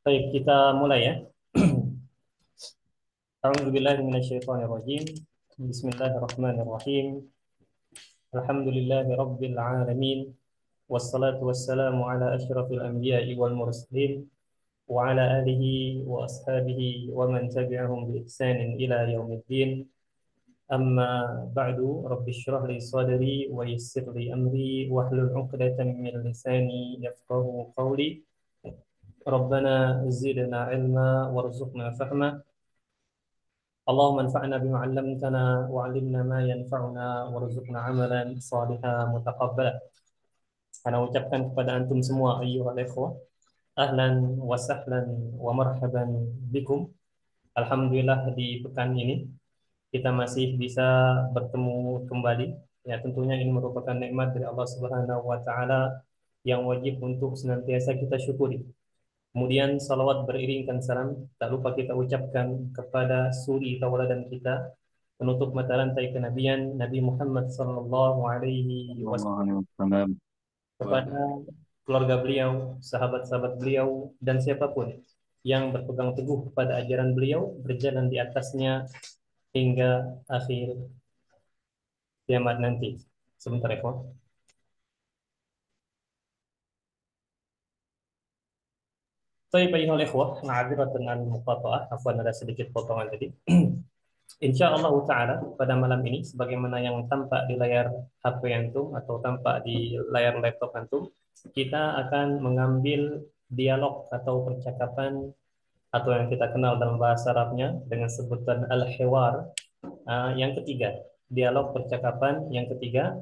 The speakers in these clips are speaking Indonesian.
Baik, kita mulai ya. A'udzubillahi minasyaitonirrajim. Bismillahirrahmanirrahim. Alhamdulillahi rabbil alamin. Wassalatu wassalamu ala asyrafil anbiya'i wal mursalin wa ala alihi wa ashabihi wa man tabi'ahum bi ihsanin ila yaumiddin. Amma ba'du, rabbi shrah li sadri wa yassir li amri wahlul 'uqdatam min lisani yafqahu qawli. Rabbana zidna ilma warzuqna fahma. اللهم انفعنا بما علمتنا وعلمنا ما ينفعنا وارزقنا عملا صالحا متقبلا. Ana ucapkan kepada antum semua ayyuhal ikhwah, ahlan wa sahlan wa marhaban bikum. Alhamdulillah di pekan ini kita masih bisa bertemu kembali. Ya, tentunya ini merupakan nikmat dari Allah Subhanahu wa taala yang wajib untuk senantiasa kita syukuri. Kemudian salawat beriringkan salam tak lupa kita ucapkan kepada suri tauladan kita, penutup mata rantai kenabian Nabi Muhammad sallallahu alaihi Sallallahu wasallam, alaihi wasallam. kepada keluarga beliau, sahabat-sahabat beliau, dan siapapun yang berpegang teguh kepada ajaran beliau, berjalan di atasnya hingga akhir kiamat nanti. Sebentar ya, kawan. Baik, ayuhal ikhwah, ma'adziratan al-muqata'ah, afwan ada sedikit potongan tadi. Insya Allah Ta'ala pada malam ini sebagaimana yang tampak di layar HP antum atau tampak di layar laptop antum, kita akan mengambil dialog atau percakapan atau yang kita kenal dalam bahasa Arabnya dengan sebutan al-hiwar, yang ketiga, dialog percakapan yang ketiga,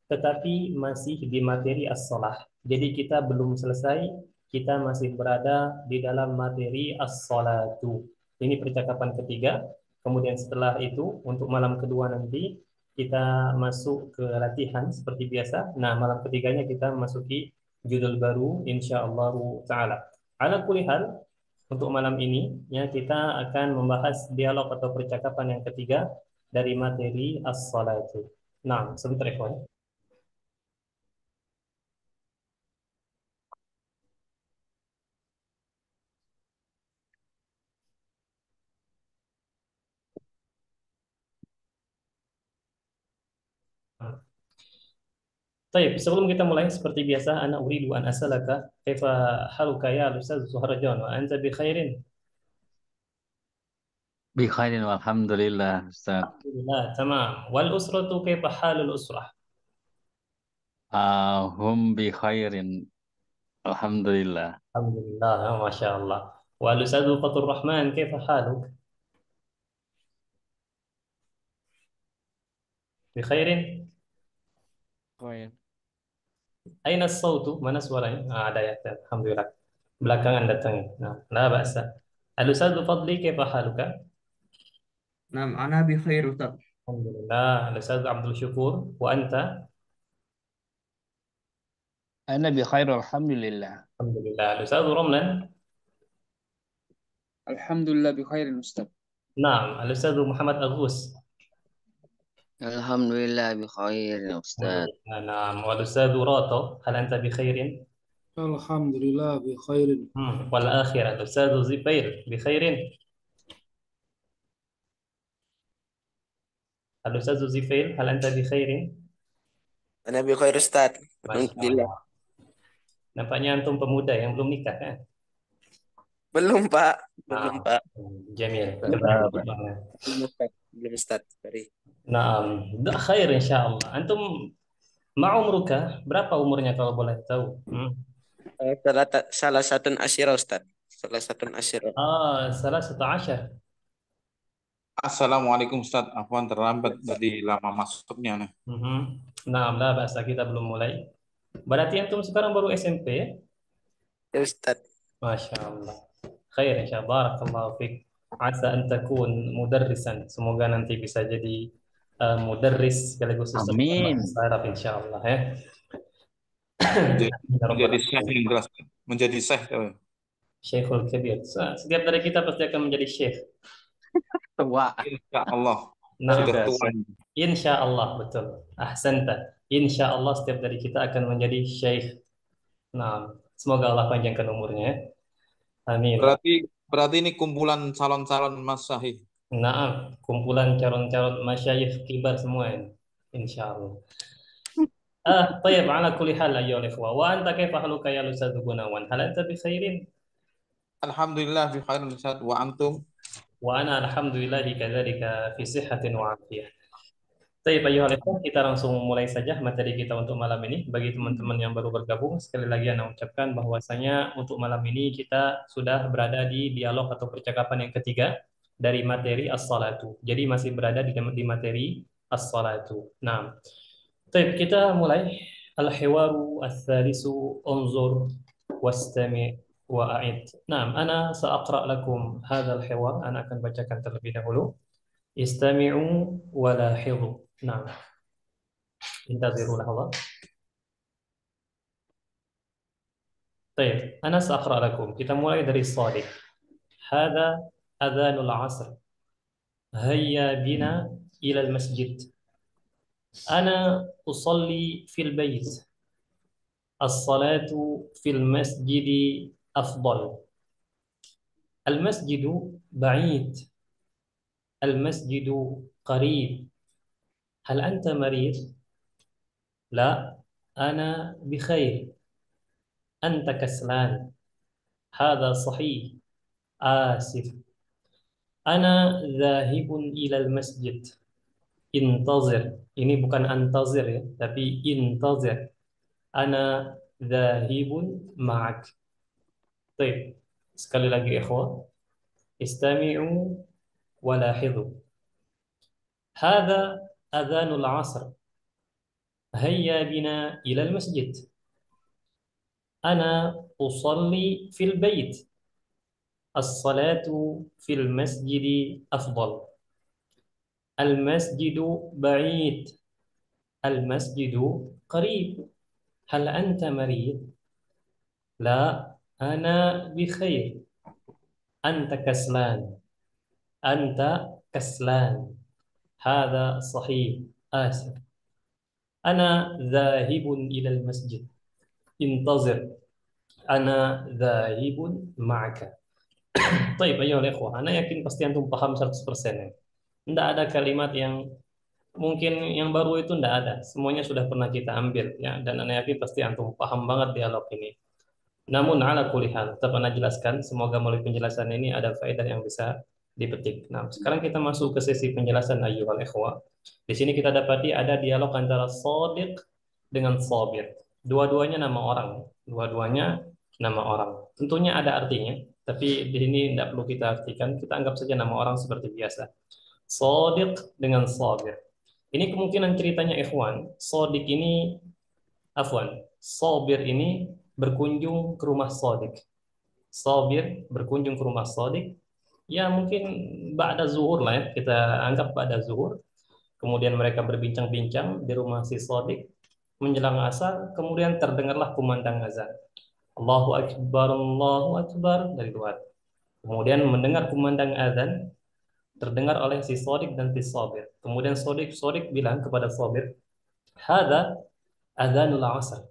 tetapi masih di materi as-shalah. Jadi kita belum selesai, kita masih berada di dalam materi as-shalatu. Ini percakapan ketiga. Kemudian setelah itu untuk malam kedua nanti kita masuk ke latihan seperti biasa. Nah, malam ketiganya kita masuki judul baru insyaallah taala. Ala kulli hal, untuk malam ini ya kita akan membahas dialog atau percakapan yang ketiga dari materi as-salatu. Nah, sebentar ya, kawan. Baik, sebelum kita mulai seperti biasa, ana uridu an asalaka kaifa haluka ya Ustaz Suharjon wa anta bi khairin. Bi khairin walhamdulillah, Ustaz. Alhamdulillah, tamam. Wal usratu kaifa halul usrah? Hum bi khairin, alhamdulillah. Alhamdulillah, masya Allah. Wal Ustaz Fatur Rahman kaifa haluk? Bi khairin. Khair. Aina sautu? Mana suaranya? Ada ya. Alhamdulillah. Belakangan datangnya. Nah, la ba'sa. Al Ustaz Fadli kaifa haluka? نعم أنا بخير أستاذ. Alhamdulillah. Al Ustaz Abdul Syukur wa anta? أنا بخير الحمد لله. Alhamdulillah. Al Ustaz Romlan? الحمد لله بخير أستاذ. Naam. Al Ustaz Muhammad Agus? Alhamdulillah bi khair ya Ustaz. Alhamdulillah. Naam. Wal Ustaz Rato, hal anta bi khairin? Alhamdulillah bi khairin. Wal akhir Al Ustaz Zibair bi khairin? Al Ustaz Zibair, hal anta bi khairin? Ana bi khair Ustaz. Masya Alhamdulillah. Allah. Nampaknya antum pemuda yang belum nikah kan? Belum, Pak. Belum, Naam. Pak. Jamil. Benar, Pak. Belum, Ustaz. Belum, Ustaz. Sorry. Naam. Khair insyaallah. Antum ma'umruka, berapa umurnya kalau boleh tahu? Salah satu asyirah, Ustaz. Salah satu asyirah. Salah satu asyar. Assalamualaikum Ustaz, Afwan terlambat tadi lama masuknya nih. Nah, lah bahasa kita belum mulai. Berarti antum sekarang baru SMP ya? Ya, Ustaz. Masya Allah. Khair insyaallah. Barakallahu fiik. Asa an takun mudarrisan. Semoga nanti bisa jadi mudarris sekaligus ustaz Amin. bahasa Arab insyaallah ya. Menjadi syekh yang jelas, menjadi syekh. Syekhul Kabir. Setiap dari kita pasti akan menjadi syekh. Tua. Insya Allah. Nah, Sudah tua. insya Allah, betul. Ahsanta. Insya Allah setiap dari kita akan menjadi syekh. Nah, semoga Allah panjangkan umurnya. Amin. Berarti berarti ini kumpulan calon-calon Mas Syahid. Naam, kumpulan calon-calon masyayikh kibar semua ini. Insyaallah. طيب على كل حال أيها الإخوة وأنت كيف حالك يا أستاذ Gunawan هل أنت بخير Alhamdulillah fi khairin Ustaz wa antum. وأنا الحمد لله كذلك في صحة وعافية. Baik, أيها الإخوة, kita langsung mulai saja materi kita untuk malam ini. Bagi teman-teman yang baru bergabung, sekali lagi Anda ucapkan bahwasanya untuk malam ini kita sudah berada di dialog atau percakapan yang ketiga dari materi as-salatu. Jadi masih berada di materi as-salatu. Nah, baik, kita mulai. Al-hiwaru al-thalisu unzur wastami' wa'id. Nah, ana sa'aqra' lakum hadzal hiwar. Ana akan bacakan terlebih dahulu. Istami'u wa lahidu. Nah, انتظروا لحظة. طيب أنا سأقرأ لكم. Kita mulai dari Shadiq. هذا أذان العصر. هيا بنا إلى المسجد. أنا أصلي في البيت. الصلاة في المسجد أفضل. المسجد بعيد. المسجد قريب. هل أنت مريض؟ لا، أنا بخير. أنت كسلان. هذا صحيح. آسف. أنا ذاهب إلى المسجد. انتظر. Ini bukan antazir ya, tapi intazir. أنا ذاهب معك. طيب. Sekali lagi ikhwah. استمعوا ولاحظوا. هذا أذان العصر. هيا بنا إلى المسجد. أنا أصلي في البيت. الصلاة في المسجد أفضل. المسجد بعيد. المسجد قريب. هل أنت مريض؟ لا، أنا بخير. أنت كسلان. أنت كسلان. هذا صحيح. آسف. أنا ذاهب إلى المسجد. انتظر. أنا ذاهب معك. Baik, ayo ikhwah. Ana yakin pasti antum paham 100% ya. Tidak ada kalimat yang mungkin yang baru itu tidak ada. Semuanya sudah pernah kita ambil ya, dan ana yakin pasti antum paham banget dialog ini. Namun ala kulli hal, tetap ana jelaskan, semoga melalui penjelasan ini ada faedah yang bisa dipetik. Nah, sekarang kita masuk ke sesi penjelasan ayyuhal ikhwah. Di sini kita dapati ada dialog antara Shadiq dengan Sabir. Dua-duanya nama orang. Dua-duanya nama orang. Tentunya ada artinya, tapi di sini tidak perlu kita artikan. Kita anggap saja nama orang seperti biasa. Shadiq dengan Sabir. Ini kemungkinan ceritanya ikhwan. Sabir ini berkunjung ke rumah Shadiq. Sabir berkunjung ke rumah Shadiq. Ya mungkin ba'da zuhur lah ya. Kita anggap ba'da zuhur. Kemudian mereka berbincang-bincang di rumah si Shadiq. Menjelang asar, kemudian terdengarlah kumandang azan. Allahu Akbar dari luar. Kemudian mendengar kumandang azan, terdengar oleh si Shadiq dan si Sabir. Kemudian Shadiq bilang kepada Sabir, "Hada adzanul asar."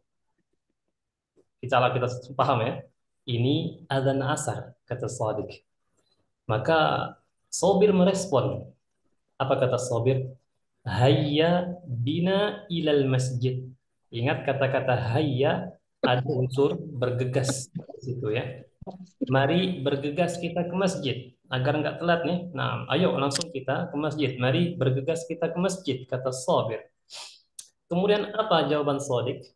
Kita paham ya. Ini adzan asar, kata Shadiq. Maka Sabir merespon. Apa kata Sabir? Hayya bina ilal masjid. Ingat kata-kata hayya ada unsur bergegas di situ ya. Mari bergegas kita ke masjid agar nggak telat nih. Nah, ayo langsung kita ke masjid. Mari bergegas kita ke masjid, kata Sabir. Kemudian apa jawaban Shadiq?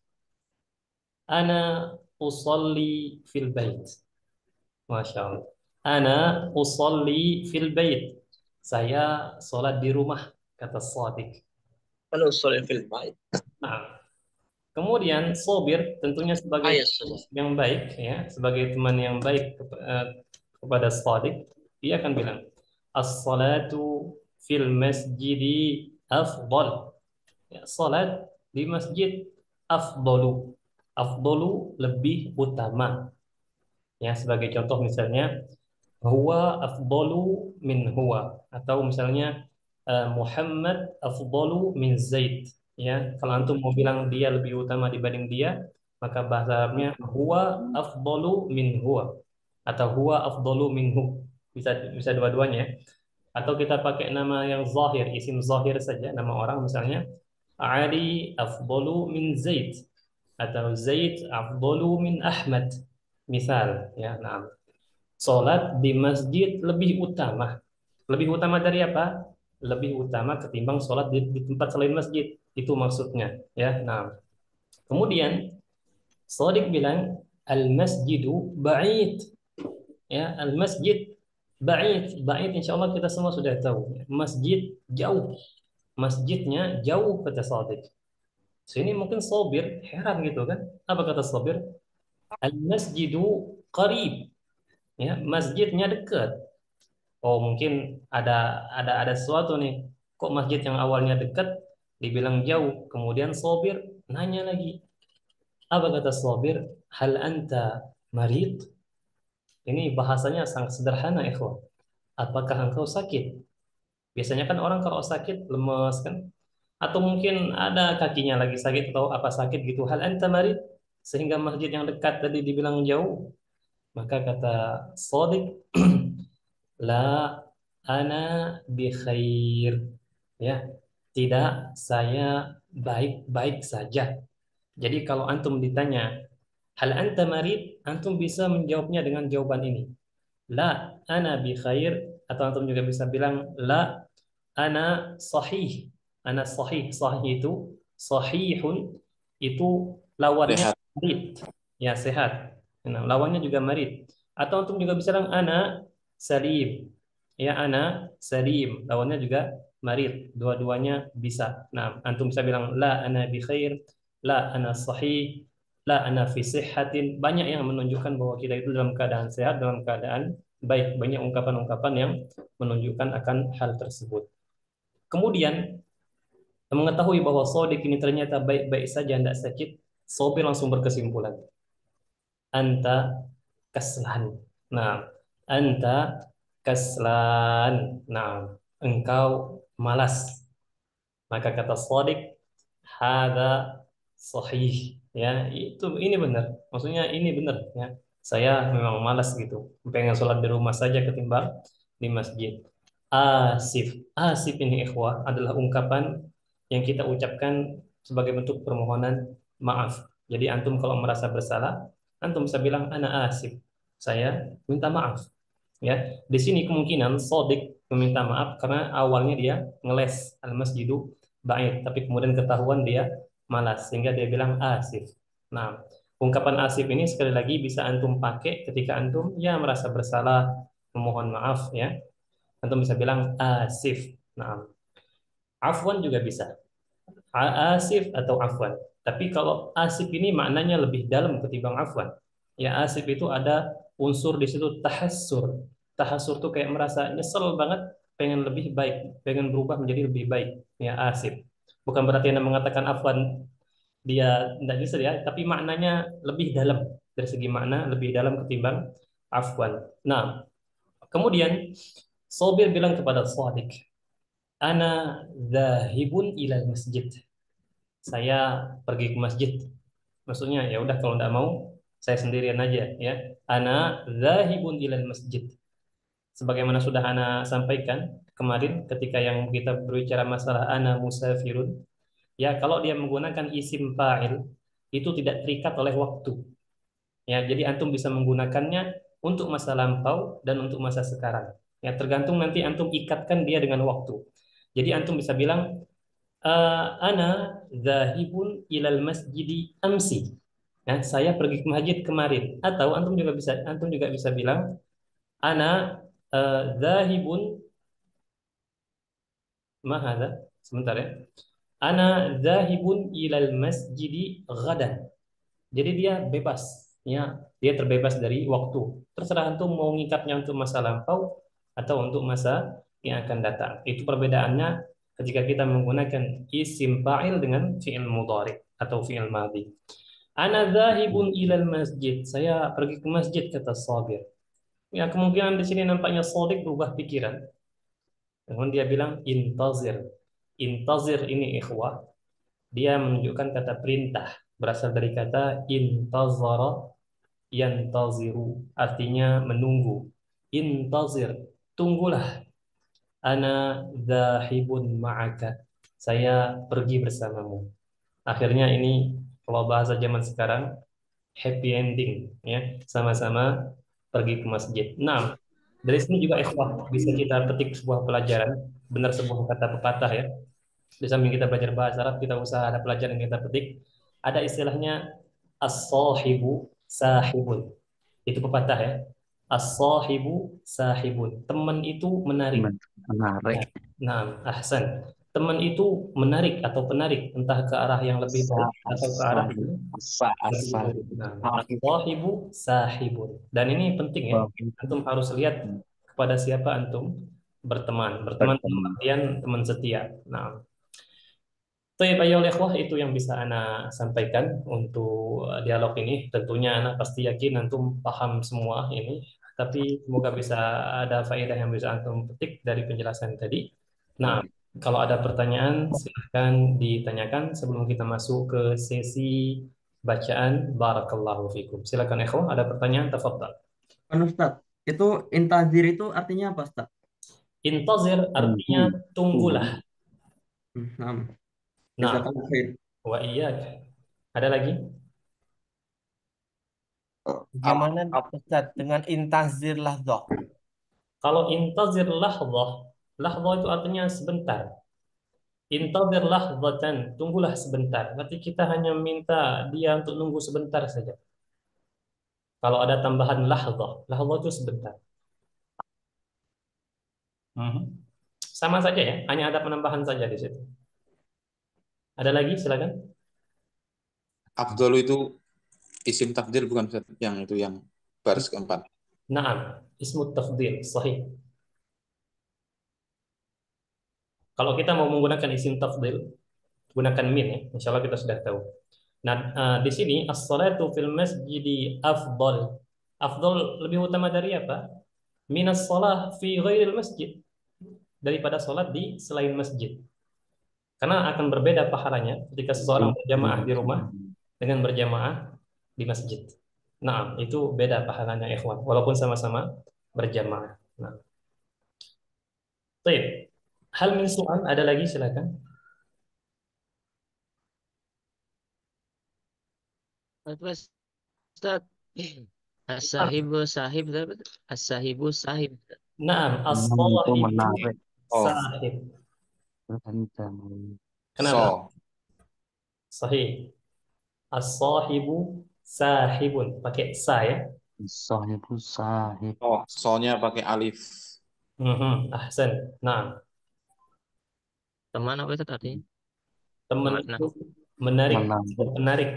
Ana usalli fil bait. Masya Allah. Ana usalli fil bait. Saya sholat di rumah, kata Shadiq. Kalau soal film baik. Nah, kemudian Sobir tentunya sebagai yang baik ya, sebagai teman yang baik kepada Shadiq, dia akan bilang, "As-salatu fil masjidi afdal." Ya, salat di masjid afdalu. Afdalu lebih utama. Ya, sebagai contoh misalnya huwa afdalu min huwa, atau misalnya Muhammad afdalu min Zaid. Ya, kalau antum mau bilang dia lebih utama dibanding dia, maka bahasa Arabnya huwa afdalu min huwa. atau huwa afdalu minhu. Bisa dua-duanya. Atau kita pakai nama yang zahir, isim zahir saja, nama orang misalnya Ali afdalu min Zaid atau Zaid afdalu min Ahmad. Misal ya, nah. Salat di masjid lebih utama. Lebih utama dari apa? Lebih utama ketimbang sholat di tempat selain masjid. Itu maksudnya. Ya, nah. Kemudian Shadiq bilang al-masjidu ba'id. Ya, al-masjid ba'id. Ba'id insya Allah kita semua sudah tahu. Masjid jauh. Masjidnya jauh kata Shadiq. Sini mungkin Sabir heran gitu kan? Apa kata Sabir? Al-masjidu qarib. Ya, masjidnya dekat. Oh, mungkin ada sesuatu nih. Kok masjid yang awalnya dekat dibilang jauh, kemudian Sabir nanya lagi. Apa kata Sabir? Hal anta marid? Ini bahasanya sangat sederhana, ikhwan. Apakah engkau sakit? Biasanya kan orang kalau sakit lemes kan? Atau mungkin ada kakinya lagi sakit atau apa sakit gitu. Hal anta marid? Sehingga masjid yang dekat tadi dibilang jauh. Maka kata Shadiq, la ana bi khair. Ya, tidak, saya baik-baik saja. Jadi kalau antum ditanya, hal anta marid? Antum bisa menjawabnya dengan jawaban ini. La ana bi khair, atau antum juga bisa bilang la ana sahih. Ana sahih. Sahih itu sahihun itu lawannya Sehat. marid. Ya, sehat. Nah, lawannya juga marid. Atau antum juga bisa bilang ana salim. Ya, ana salim. Lawannya juga marid. Dua-duanya bisa. Nah, antum bisa bilang la ana bi khair, la ana sahih, la ana fi sihhatin. Banyak yang menunjukkan bahwa kita itu dalam keadaan sehat, dalam keadaan baik. Banyak ungkapan-ungkapan yang menunjukkan akan hal tersebut. Kemudian mengetahui bahwa Shadiq ini ternyata baik-baik saja, tidak sakit, Sabir langsung berkesimpulan. Anta kaslan. Nah, anta kaslan. Nah, engkau malas. Maka kata Shadiq, hada sahih. Ya, ini benar. Maksudnya ini benar ya. Saya memang malas gitu. Pengen sholat di rumah saja ketimbang di masjid. Asif. Asif ini ikhwah adalah ungkapan yang kita ucapkan sebagai bentuk permohonan maaf. Jadi antum kalau merasa bersalah, antum bisa bilang ana asif. Saya minta maaf. Ya, di sini kemungkinan Shadiq meminta maaf karena awalnya dia ngeles al-masjidu ba'id, tapi kemudian ketahuan dia malas sehingga dia bilang asif. Nah, ungkapan asif ini sekali lagi bisa antum pakai ketika antum ya merasa bersalah, memohon maaf ya. Antum bisa bilang asif. Nah, afwan juga bisa. Asif atau afwan. Tapi kalau asif ini maknanya lebih dalam ketimbang afwan. Ya, asif itu ada unsur di situ tahassur. Tahassur tuh kayak merasa nyesel banget, pengen lebih baik, pengen berubah menjadi lebih baik. Ya, asif. Bukan berarti Anda mengatakan afwan dia tidak bisa ya, tapi maknanya lebih dalam dari segi makna lebih dalam ketimbang afwan. Nah, kemudian Sobir bilang kepada Shadiq, ana zahibun ilal masjid. Saya pergi ke masjid. Maksudnya ya udah kalau tidak mau saya sendirian aja ya. Ana zahibun ilal masjid. Sebagaimana sudah ana sampaikan kemarin ketika yang kita berbicara masalah ana musafirun, ya kalau dia menggunakan isim fa'il itu tidak terikat oleh waktu. Ya, jadi antum bisa menggunakannya untuk masa lampau dan untuk masa sekarang. Ya, tergantung nanti antum ikatkan dia dengan waktu. Jadi antum bisa bilang ana zahibun ilal masjidi amsi. Ya, saya pergi ke masjid kemarin. Atau antum juga bisa bilang ana zahibun mahadha. Sebentar ya. Ana zahibun ilal masjidi ghadan. Jadi dia bebas, ya, dia terbebas dari waktu. Terserah antum mau ngikatnya untuk masa lampau atau untuk masa yang akan datang. Itu perbedaannya ketika kita menggunakan isim fa'il dengan fi'il mudhari atau fi'il madhi. Ana dzahibun ilal masjid. Saya pergi ke masjid kata Sabir. Ya, kemungkinan di sini nampaknya Shadiq berubah pikiran. Kemudian dia bilang intazir. Intazir ini ikhwah, dia menunjukkan kata perintah berasal dari kata intazara yantaziru artinya menunggu. Intazir, tunggulah. Ana dzahibun ma'aka. Saya pergi bersamamu. Akhirnya ini kalau bahasa zaman sekarang happy ending ya, sama-sama pergi ke masjid. Nah, dari sini juga ikhwah bisa kita petik sebuah pelajaran, benar sebuah kata pepatah ya. Di samping kita belajar bahasa Arab, kita usaha ada pelajaran yang kita petik. Ada istilahnya as-sahibu sahibun. Itu pepatah ya. As-sahibu sahibun. Teman itu menarik. Menarik. Nah, ahsan. Teman itu menarik atau penarik, entah ke arah yang lebih baik atau ke arah yang lebih buruk. Nah, as-sahibu sahibun. Dan ini penting ya. Antum harus lihat kepada siapa antum berteman. Berteman dalam artian teman setia. Nah, Baik, ayolah ikhwah, itu yang bisa Ana sampaikan untuk dialog ini. Tentunya Ana pasti yakin antum paham semua ini, tapi semoga bisa ada faedah yang bisa antum petik dari penjelasan tadi. Nah, kalau ada pertanyaan silahkan ditanyakan sebelum kita masuk ke sesi bacaan. Barakallahu fikum. Silakan ikhwah, ada pertanyaan, tafadhal. Kan Ustaz, itu intazir itu artinya apa Ustaz? Intazir artinya tunggulah. Nah, Nah, jazakallahu khair. wa iyyak. Ada lagi? Gimana Ustaz dengan intazir lahdoh? Kalau intazir lahzah, lahzah itu artinya sebentar. Intazir lahzatan, tunggulah sebentar. Berarti kita hanya minta dia untuk nunggu sebentar saja. Kalau ada tambahan lahzah itu sebentar. Mhm. Sama saja ya, hanya ada penambahan saja di situ. Ada lagi, silakan. Afdol itu isim takdir bukan Ustaz? Yang itu yang baris keempat. Naam, ismu tafdil, sahih. Kalau kita mau menggunakan isim tafdil, gunakan min ya. Insya Allah kita sudah tahu. Nah, di sini as-salatu fil masjidi afdal. Afdal lebih utama dari apa? Minas shalah fi ghairil masjid. Daripada salat di selain masjid. Karena akan berbeda pahalanya ketika seseorang berjamaah di rumah dengan berjamaah di masjid. Nah, itu beda pahalanya ikhwan, walaupun sama-sama berjamaah. Nah. Baik. Hal min su'al, ada lagi silakan. Ustaz, as-sahibu sahib, as-sahibu sahib. Naam, as-sahibu sahib. Kenapa? Sahih. As-sahibu sahibun. Pakai sa ya. Sahibu sahib. Oh, soalnya pakai alif. Ahsan. Nah, Teman apa itu artinya? teman itu menarik, menarik.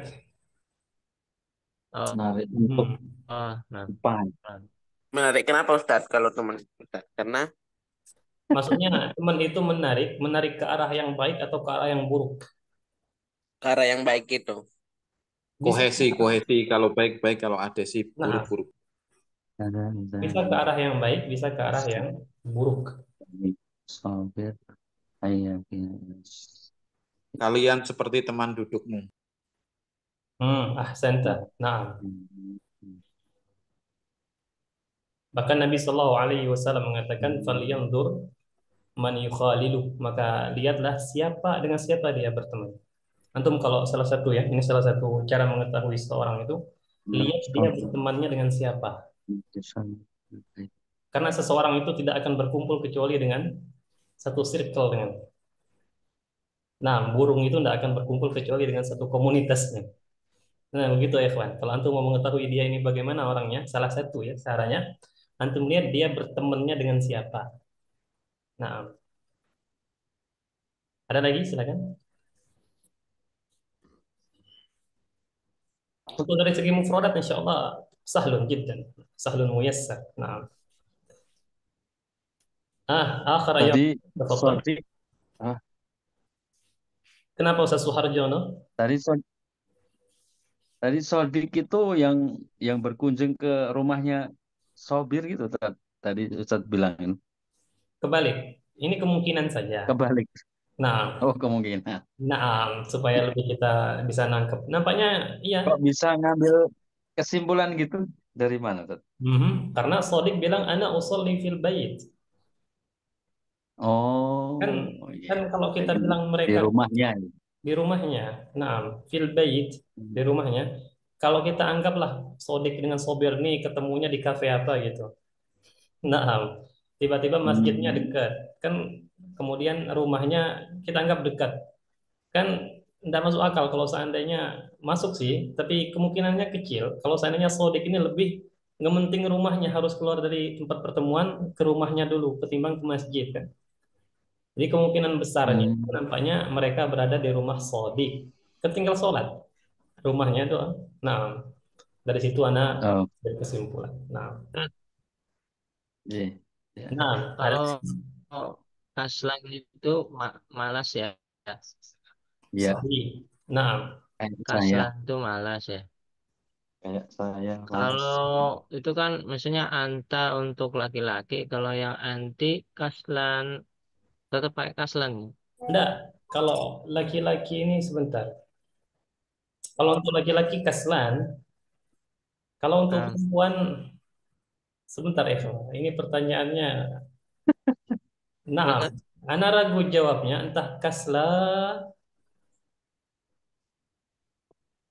Oh, Menarik untuk nah. Menarik kenapa Ustaz kalau teman Ustaz? Karena Maksudnya teman itu menarik ke arah yang baik atau ke arah yang buruk? ke arah yang baik itu. Kohesi kalau baik-baik, kalau adhesi buruk-buruk. Bisa ke arah yang baik, bisa ke arah yang buruk. Sabir. Kalian seperti teman dudukmu. Ahsanta. Nah. Bahkan Nabi Shallallahu Alaihi Wasallam mengatakan, "Falyanzur man yukhalilu." Maka lihatlah dengan siapa dia berteman. Antum kalau salah satu ya, ini salah satu cara mengetahui seseorang itu, lihat dia bertemannya dengan siapa. Karena seseorang itu tidak akan berkumpul kecuali dengan satu circle dengan. Nah, burung itu tidak akan berkumpul kecuali dengan satu komunitasnya. Nah, begitu ya, kawan. Kalau antum mau mengetahui dia ini bagaimana orangnya, salah satu ya caranya, antum lihat dia bertemannya dengan siapa. Nah, ada lagi, silakan. Untuk dari segi mufradat, insya Allah sahlun jiddan, sahlun muyassar. Nah, akhir ayat. Kenapa Ustaz Suharjono? Tadi Sodik itu yang berkunjung ke rumahnya Sobir gitu tadi Ustaz bilangin. Kebalik. Ini kemungkinan saja. Kebalik. Nah. Oh, kemungkinan. Nah, supaya lebih kita bisa nangkep. Nampaknya iya. Kok bisa ngambil kesimpulan gitu dari mana, Ustaz? Karena Sodik bilang ana usolli fil bait. Kan Oh, iya. kalau kita bilang Di mereka rumahnya. di rumahnya, nah, fil bait di rumahnya. Kalau kita anggaplah Sodik dengan Sobir nih ketemunya di kafe apa gitu. Nah, tiba-tiba masjidnya dekat. Kan kemudian rumahnya kita anggap dekat. Kan tidak masuk akal kalau seandainya masuk sih, tapi kemungkinannya kecil. Kalau seandainya Sodik ini lebih ngementing rumahnya harus keluar dari tempat pertemuan ke rumahnya dulu ketimbang ke masjid kan. Jadi kemungkinan besarnya nampaknya mereka berada di rumah Sodik. Ketinggal sholat rumahnya itu. Nah, dari situ anak Oh, berkesimpulan. Nah, iya. Ya. nah ada Kalau kaslan itu malas ya. Iya, Sahih. Nah, kayak saya, Kaslan itu malas ya. malas. Kalau itu kan misalnya anta untuk laki-laki, kalau yang anti kaslan tetap pakai kaslan. enggak. Kalau laki-laki ini sebentar. Kalau untuk laki-laki kaslan, kalau untuk Nah, perempuan sebentar ya. Ini pertanyaannya. Nah, Ustaz, ana ragu jawabnya. Entah kasla,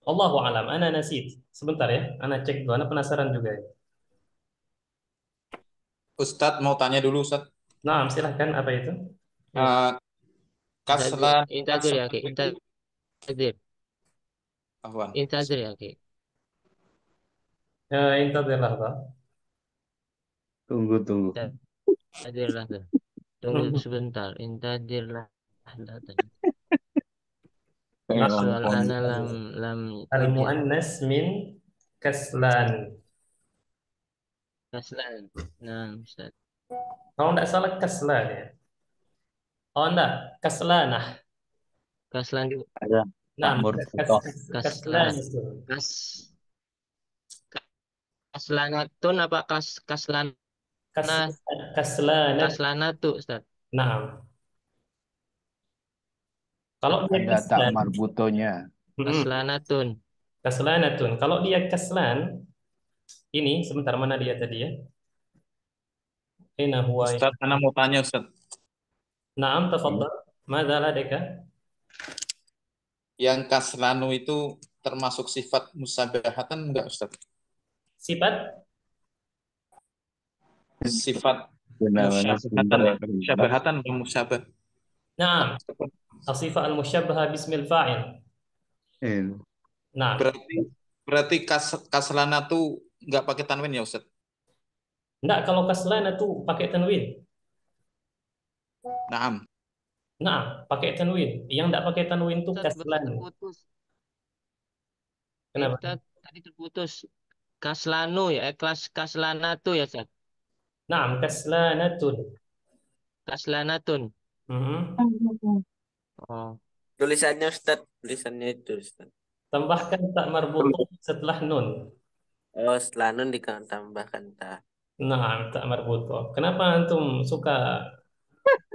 Allahu alam. Ana nasid. Sebentar ya. Ana cek dulu. Ana penasaran juga ya. Ustadz mau tanya dulu Ustadz. Nah, silahkan. Apa itu? Ya. Eh, kaslan intadir ya, Ki. itu Intadir. Afwan. Intadir ya, Ki. Intadir lahza. Tunggu. Intadir lah tuh. Tunggu sebentar. Intadir lah. Nah, Soal ana lam wujud. al-muannas min kaslan. Kaslan. Nah, Ustaz. Kalau tidak salah kaslan ya. Oh, enggak. Kaslanah. Kaslan itu Ada Nah, takmur butoh. kaslan kaslan. itu. Kas kaslanatun apa kaslana Kaslanat. kaslanatu, Ustaz. Nah, kalau dia Ada tak kaslan, marbutonya. Kaslanatun. kaslanatun. Kalau dia kaslan, ini sebentar mana dia tadi ya? Aina huwa? Ustadz, Ana mau tanya Ustadz. Naam, tafadhal. Madza ladaka? Yang kaslanu itu termasuk sifat musabahatan enggak Ustadz? Sifat Sifat Benar-benar musyabahatan ya. pintar. Musyabahatan atau musyabah? Naam, as-sifah al-musyabbaha bismil fa'il. Iya. Nah, Berarti kaslana tuh enggak pakai tanwin ya Ustadz? enggak kalau kaslan itu pakai tanwin. Naam. Nah, pakai tanwin. Yang enggak pakai tanwin itu Ustaz, kaslan. terputus. Kenapa? Ustaz, tadi terputus. Kaslanu ya, kaslanatu ya, Ustaz. Naam, kaslanatun. Kaslanatun. Oh, Tulisannya Ustadz, tulisannya itu Ustadz. Tambahkan tak marbutah setelah nun. Oh, setelah nun ditambahkan ta. Nah, tak marbutah. Kenapa antum suka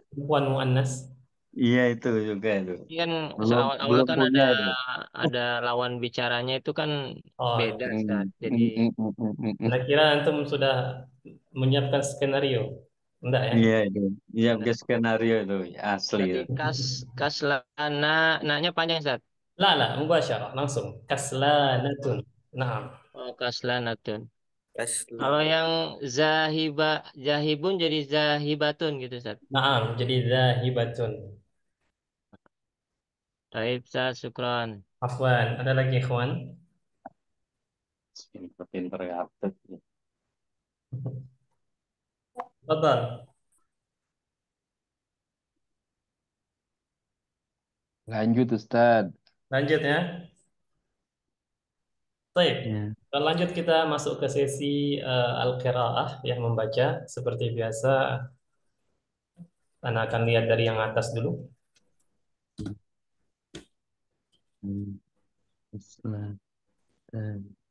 perempuan muannas? Iya itu juga itu. ini kan Belum awal-awal kan punya itu. ada lawan bicaranya itu kan Oh, beda, Ustaz. Jadi Anda kira antum sudah menyiapkan skenario? Enggak ya? Iya itu. Iya ke skenario itu asli berarti itu. kaslana, naknya panjang, Ustaz. La, mubasyarah, langsung. Kaslanatun. Nah, Oh, kaslanatun. Kaslan. Kalau yang zahibun jadi zahibatun gitu, Ustaz. naam, jadi zahibatun. Baik, Ustaz, syukran. Afwan, ada lagi ikhwan? Pintar gaptet. Tafadhal. Lanjut Ustaz. Lanjut ya. Baik. Ya. Lanjut kita masuk ke sesi al-qiraah yang membaca seperti biasa. Anda akan lihat dari yang atas dulu.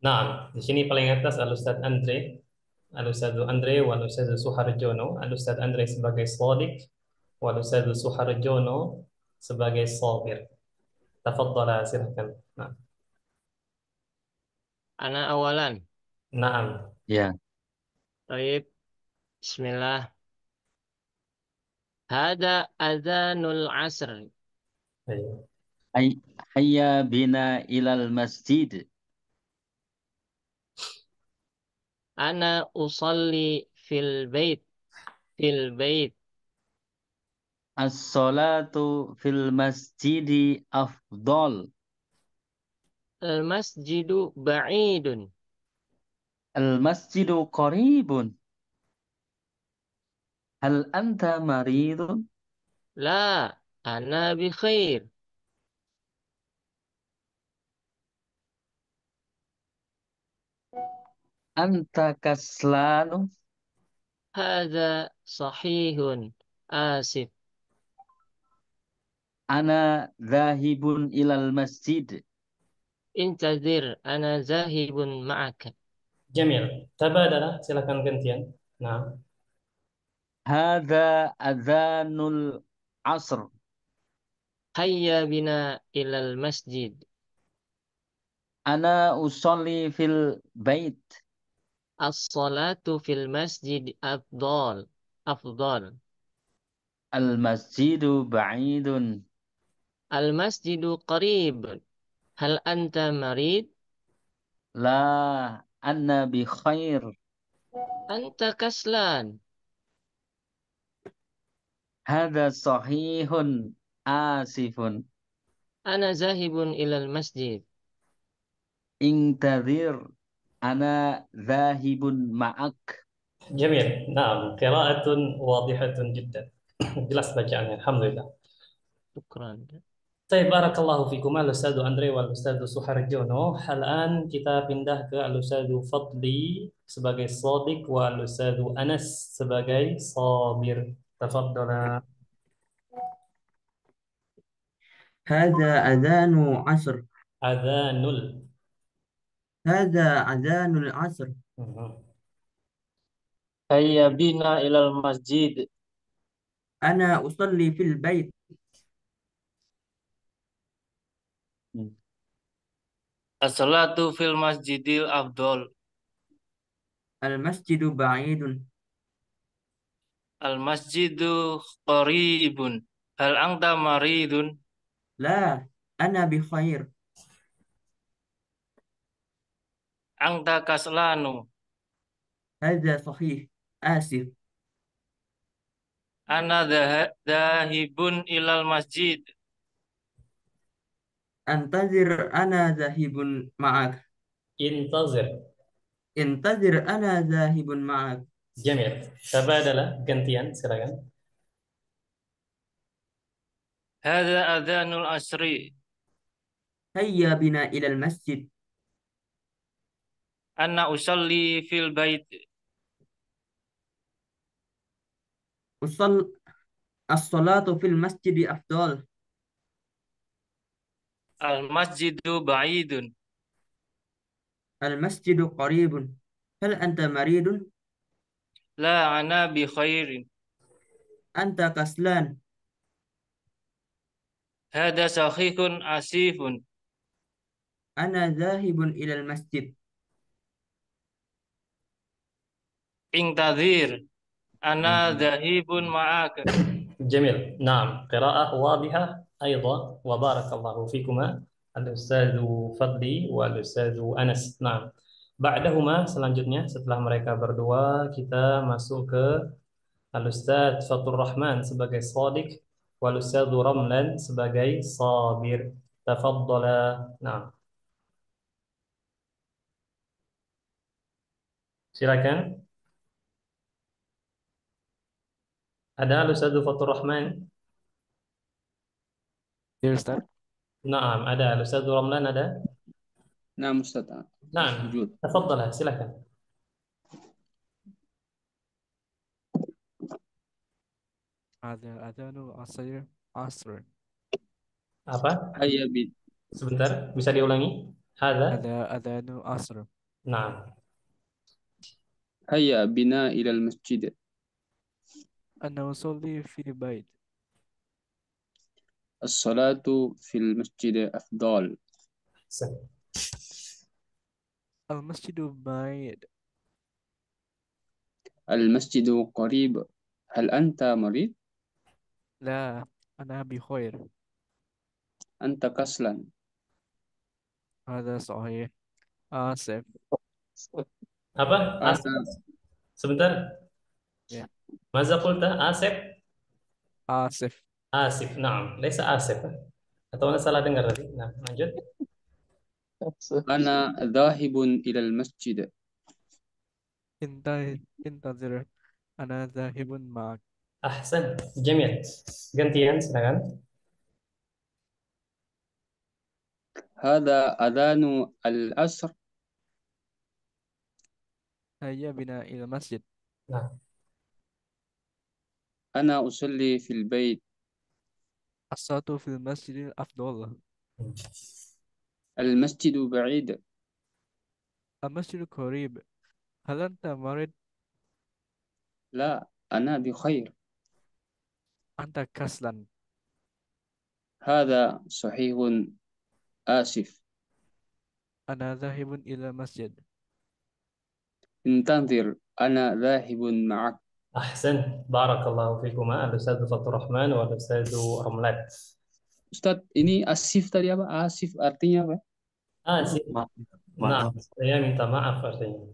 Nah, di sini paling atas Al-Ustaz Andre. Al-Ustaz Andre wal Ustaz Suharjono. Al-Ustaz Andre sebagai Shadiq wal Ustaz Suharjono sebagai Sabir. Tafadhal, silakan. Nah. Ana awalan. Naam. Ya. Baik. Bismillah. Hada adzanul asr. Baik. Hayya bina ilal masjid. Ana usalli fil bait. Fil bait. As-salatu fil masjidi afdol. Al masjidu ba'idun. Al-masjidu qaribun. Hal anta maridun? La, ana bi khair. Anta kaslanu? Hada sahihun. Asif. Ana dhahibun ilal masjid. Intazir, ana zahibun ma'aka. Jamil. Tabadala, silakan gantian. Nah, Hada adzanul asr. Hayya bina ilal masjid. Ana usolli fil bait. As-salatu fil masjid afdal. Afdal. Al masjidu ba'idun. Al-masjidu qarib. Hal anta marid? La anna bi khair. Anta kaslan. Hada sahihun asifun. Ana zahibun ilal masjid. Intadhir. Ana dhahibun ma'ak. Jamil. Naam. Qira'atun wadihatun jiddan. Jelas bacaannya. Alhamdulillah. Syukran. Baik, barakallahu fikum al-Ustadz Andre wal Ustadz Suharjono. Al-an kita pindah ke al-Ustadz Fadli sebagai Shadiq wa al-Ustadz Anas sebagai Sabir. Tafadhal. هذا أذان عصر. Adzanul. هذا أذان العصر. Hayya bina ilal masjid. أنا أصلي في البيت. As-salatu fil masjidil afdol. المسجد بعيد. Al-masjidu qaribun. Hal anta maridun? لا أنا بخير. Anta kaslanu. هذا صحيح. آسف. Ana dahibun ilal masjid. أنتظر أنا ذاهب معك. Intazir. انتظر أنا ذاهب معك. Jamil. Tabadala, gantian, silakan. Hada adhanul asri. هيا بنا إلى المسجد. Ana usalli fil bait. الصلاة في المسجد أفضل. Al masjidu ba'idun. المسجد قريب. هل أنت مريض؟ La ana bi khairin. أنت كسلان. Hada sahihun asifun. أنا ذاهب إلى المسجد. Intadhir. Ana dhahibun ma'aka. جميل. نعم. قراءة واضحة أيضا. وبارك الله فيكما الأستاذ فضلي والأستاذ أنس. نعم. Ba'dahuma, selanjutnya setelah mereka berdua kita masuk ke Al-Ustadz Fatur Rahman sebagai Shadiq wal Ustadz Ramlan sebagai Sabir. Tafadhala. Nah, silakan. Ada Al-Ustadz Fatur Rahman? Ya Ustaz. Naam, ada. Al-Ustadz Ramlan ada? Nah, Ustaz. Naam. Wujud. Tafadhala, silakan. Ada adhanul asr. Apa? Hayya bin. Sebentar, bisa diulangi? Hada? Ada adhanul asr. Naam. Hayya bina ilal masjid. Ana usolli fi bait. As-salatu fil masjid afdal. Ahsan. المسجد بعيد. المسجد قريب. هل أنت مريض؟ لا، أنا بخير. أنت كسلان. هذا صحيح. آسف. Apa? Asif. هذا Sebentar. Ya, Maza qulta? Asif? آسف. Asif. Naam. Laisa asif. Atau anda salah dengar tadi? Nah, lanjut. أنا ذاهب إلى المسجد. انتظر، أنا ذاهب معك. Ahsan. Jamil. Gantian, silakan. هذا أذان العصر. هيا بنا إلى المسجد. Nah. أنا أصلي في البيت. الصلاة في المسجد أفضل. المسجد بعيد. المسجد قريب. هل أنت مريض؟ لا، أنا بخير. أنت كسلان. هذا صحيح. آسف. أنا ذاهب إلى المسجد. انتظر، أنا ذاهب معك. Ahsan. Barakallahu fikuma. Al-Ustadz Fathur Rahman wa Al-Ustadz Ramlat. Ustadz, ini asif tadi apa? Asif artinya apa? Asif. Nah, saya minta maaf artinya.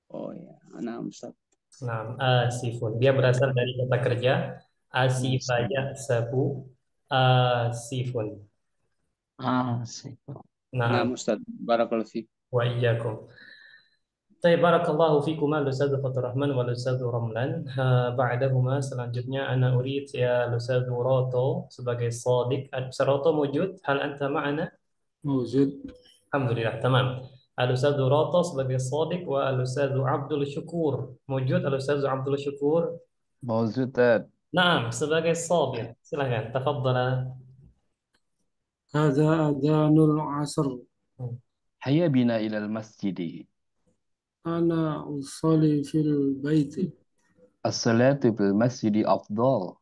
Oh ya, anak Ustadz. Nah, asifun. Dia berasal dari kata kerja asifa ya'safu asifun. Asif. Nah, Nah, Ustadz, barakallahu fiik. wa iyyakum. Baik, barakallahu fikum al-Ustadz Fathur Rahman wal Ustadz Ramlan. Ba'dahuma selanjutnya ana urid ya al-Ustadz Roto sebagai shadiq. Ustadz Roto wujud? Hal anta ma'ana? موجود. Alhamdulillah, tamam. Al-Ustadz Roto sebagai shadiq wa al-Ustadz Abdul Syukur. Wujud al-Ustadz Abdul Syukur? موجود Tad. Naam, sebagai sabir. Silakan, tafadhala. هذا أذان العصر. هيا بنا إلى المسجد. أنا أصلي في البيت. الصلاة في المسجد أفضل.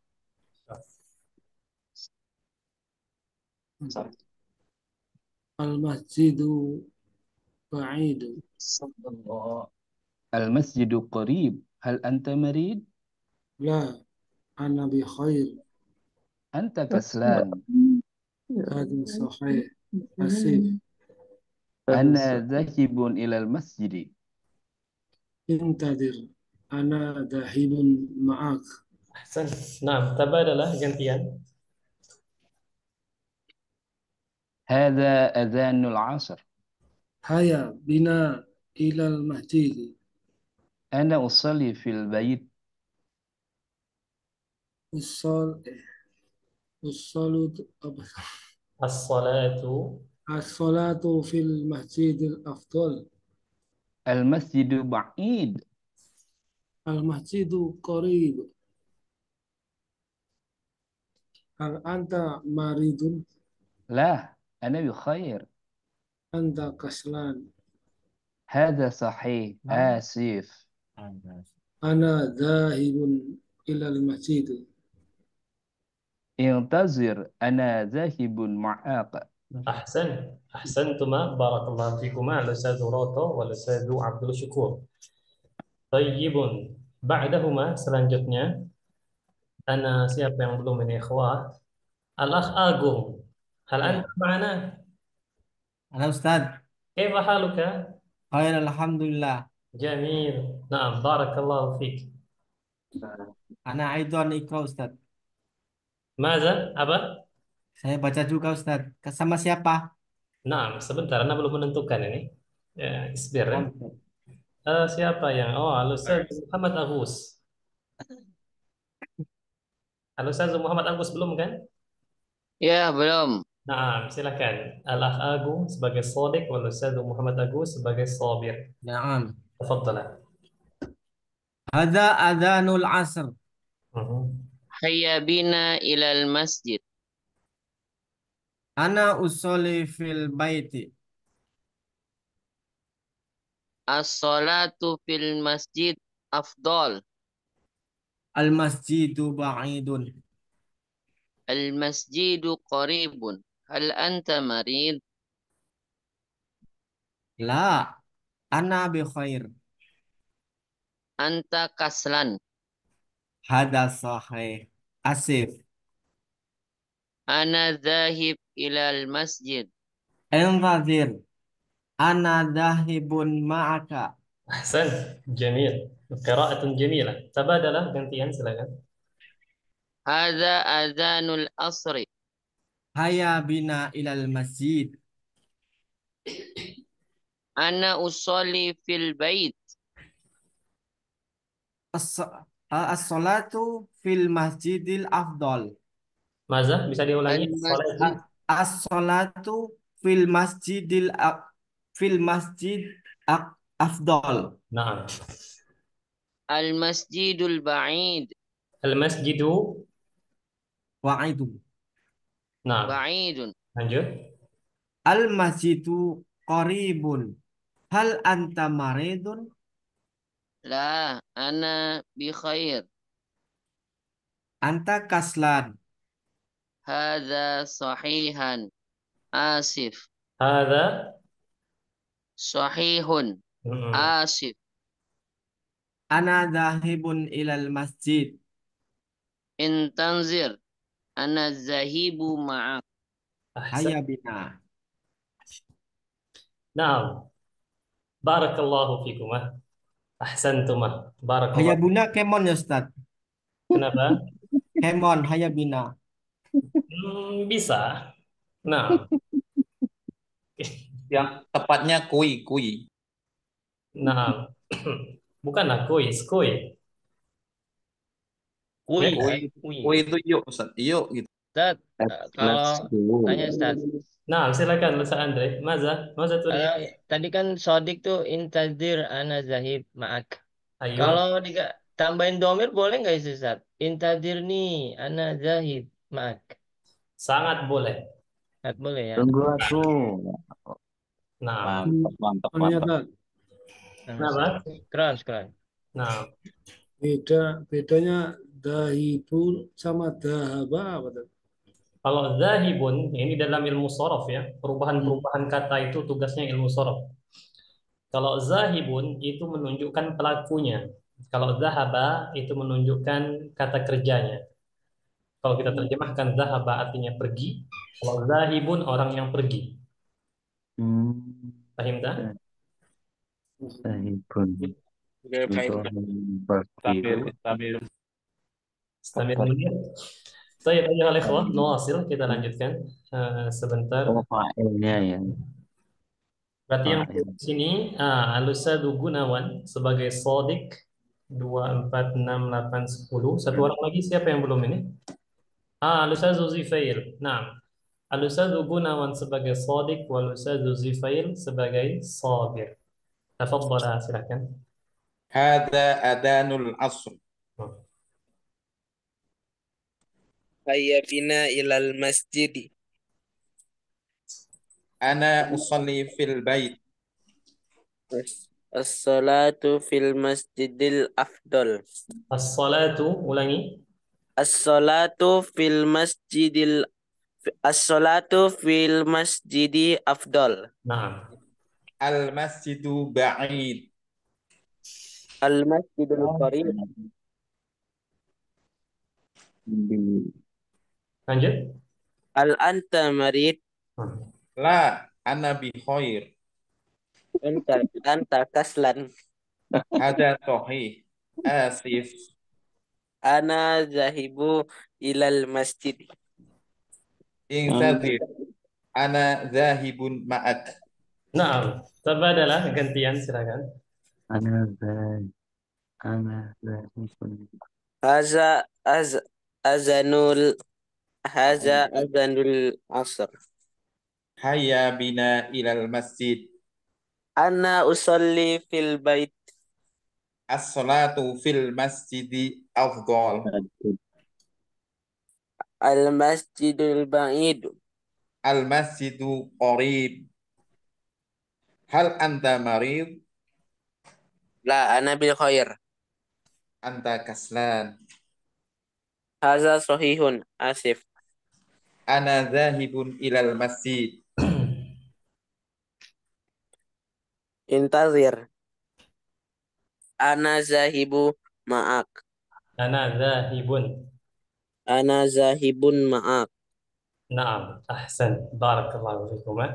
المسجد بعيد. المسجد قريب. هل أنت مريض؟ لا، أنا بخير. أنت كسلان. هذا صحيح. آسف. أنا ذاهب إلى المسجد. انتظر، أنا ذاهب معك. Ahsan. Naam, tabadalah gantian. هذا أذان العصر. هيا بنا إلى المسجد. أنا أصلي في البيت. الصلاة As-salatu. الصلاة في المسجد الأفضل. المسجد بعيد. المسجد قريب. هل أنت مريض؟ لا، أنا بخير. أنت كسلان. هذا صحيح. آسف. أنا ذاهب إلى المسجد. انتظر، أنا ذاهب معك. Ahsan. Ahsantuma. Barakallahu fikuma al-Ustadz Roto wal Ustadz Abdul Syukur. Tayyibun. Ba'dahuma selanjutnya. Ana siapa yang belum ini ikhwah? Al-Akh Agung. Hal anta ma'ana? Halo Ustadz. Kaifa haluka? Khair, alhamdulillah. Jamil. Naam, barakallahu fik. Ana Aidon Ikra Ustadz. Maza? Apa? Saya baca juga Ustadz. Sama siapa? Naam, sebentar, Anda belum menentukan ini. Ya, isbir. Ya. Siapa yang? Oh, Al-Ustaz Muhammad Agus. Al-Ustaz Muhammad Agus belum kan? Ya, belum. Naam, silakan. Al-Akh Agung sebagai Shadiq, wal Ustaz Muhammad Agus sebagai Sabir. Naam. Tafadhala. Hadza adzanul asr. Hayya bina ilal masjid. Ana usolli fil baiti. As-salatu fil masjid afdol. Al masjidu ba'idun. Al masjidu qaribun. Hal anta marid? La, Ana bi khair. Anta kaslan. Hada sahih. Asif. Ana zahib ilal masjid. Enfadir. Ana dahibun ma'aka. أحسن. جميل. قراءة جميلة. تبادل gantian silakan. Hadza adzanul asri. Haya bina ilal masjid. Ana usolli fil bait. As-salatu fil masjidil afdal. Maza, bisa diulangi? Al masjid. As-salatu fil masjidil fil masjid afdal. نعم. Al masjidul ba'id. المسجد. Wa'idu. نعم. Ba'idun. Lanjut. Al masjidu qaribun. Hal anta maridun? La, ana bi khair. Anta kaslan. Hadza sahihan. Asif. هذا. Sahihun. Asif. Ana dhahibun ilal masjid. Intanzir. Ana zahibu ma'ak. Haya bina. نعم. بارك الله فيكما. أحسنتما. بارك Haya الله. buna kemon ya Ustaz. Kenapa? Kemon haya bina. Bisa. Nah. Yang tepatnya kui. Nah. Bukanlah kuis, kui. Kui. Kui itu yuk, Ustaz. Yuk gitu. Ustaz, kalau tanya Ustaz. Nah, silakan Ustaz Andre. Maza tulis. Tadi kan sodik tuh intadir ana zahib ma'ak. Ayo. Kalau tambahin domir boleh nggak sih Ustaz? Intadir nih ana zahib ma'ak. Sangat boleh. Sangat boleh ya. Tunggu aku. Nah. Mantap. Kenapa? Keren. Nah. Bedanya dahibun sama dahaba apa tuh? Kalau zahibun ini dalam ilmu sorof ya, perubahan-perubahan kata itu tugasnya ilmu sorof. Kalau zahibun itu menunjukkan pelakunya. Kalau zahaba itu menunjukkan kata kerjanya. Kalau kita terjemahkan zahaba artinya pergi. Kalau zahibun orang yang pergi. Paham tak? Zahibun. Sambil menit. Saya tanya oleh ikhwah, Nuasil, kita lanjutkan sebentar. Fa'ilnya ya. Berarti yang di sini Al-Ustadz Gunawan sebagai sodik 2, 4, 6, 8, 10. Satu orang lagi siapa yang belum ini? Al-Ustadz Zuzifail. Nah, Al-Ustadz Gunawan sebagai sodik, wal-Ustadz Zuzifail sebagai sabir. Tafadhal, silakan. Hada adanul asr. Hayya bina ilal masjid. Ana usalli fil bait. As-salatu fil masjidil afdal. As-salatu, ulangi. As-salatu fil masjidil afdal. Nah. Al-masjidu ba'id. Al-masjidul qarib. Lanjut. Al-anta marid. La, ana bi khair. Anta kaslan. Hada sahih. Asif. Ana zahibu ilal masjid. Intadir. Ana zahibun ma'ak. Nah, tabadalah gantian silakan. Ana zahibun. Haza azanul asr. Hayya bina ilal masjid. Ana usolli fil bait. As-salatu fil masjidi afdal. Al-masjidul ba'id. Al-masjidu qarib. Hal anta marid? La, ana bil khair. Anta kaslan. Haza sahihun. Asif. Ana zahibun ilal masjid. Intazir. Ana zahibu ma'ak. Ana zahibun. Ana zahibun ma'ak. Naam, ahsan. Barakallahu fikuma.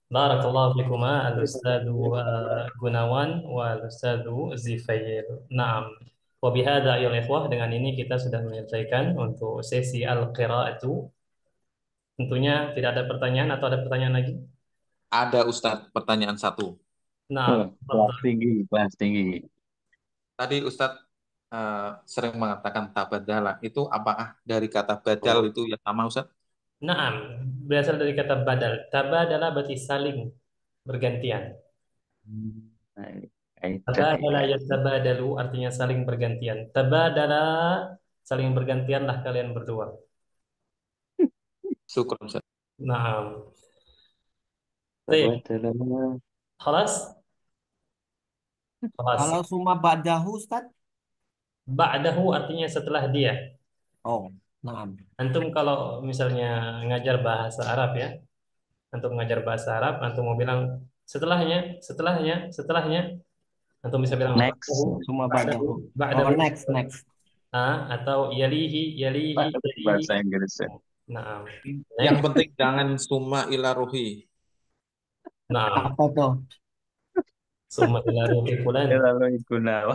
Barakallahu fikuma al-Ustadzu Gunawan wal Ustadzu Zifair. Naam. Wa bihadza ayyuhal ikhwah, dengan ini kita sudah menyelesaikan untuk sesi al-qiraatu. Tentunya tidak ada pertanyaan atau ada pertanyaan lagi? Ada Ustadz pertanyaan satu. Nah, Kelas tinggi, kelas tinggi. Tadi Ustadz sering mengatakan tabadala. Itu apakah dari kata badal itu ya sama Ustadz? naam, berasal dari kata badal. Tabadala berarti saling bergantian. Nah, itu Tabadala dia. yatabadalu artinya saling bergantian. Tabadala, saling bergantianlah kalian berdua. Syukur Ustadz. Naam. Baik, Tabadalah. khalas? Khalas. Kalau summa ba'dahu, Ustaz? Ba'dahu artinya setelah dia. Oh, naam. Antum kalau misalnya ngajar bahasa Arab ya, antum ngajar bahasa Arab, antum mau bilang setelahnya, setelahnya, setelahnya, antum bisa bilang Next. ba'dahu, Summa ba'dahu, ba'dahu. ba'dahu, Oh, next. atau yalihi, yalihi, yalihi. Bahasa Inggris ya. Nah, Yang penting jangan summa ila ruhi. nah, Apa tuh? summa ila ruhi fulan. Lalu Gunawan.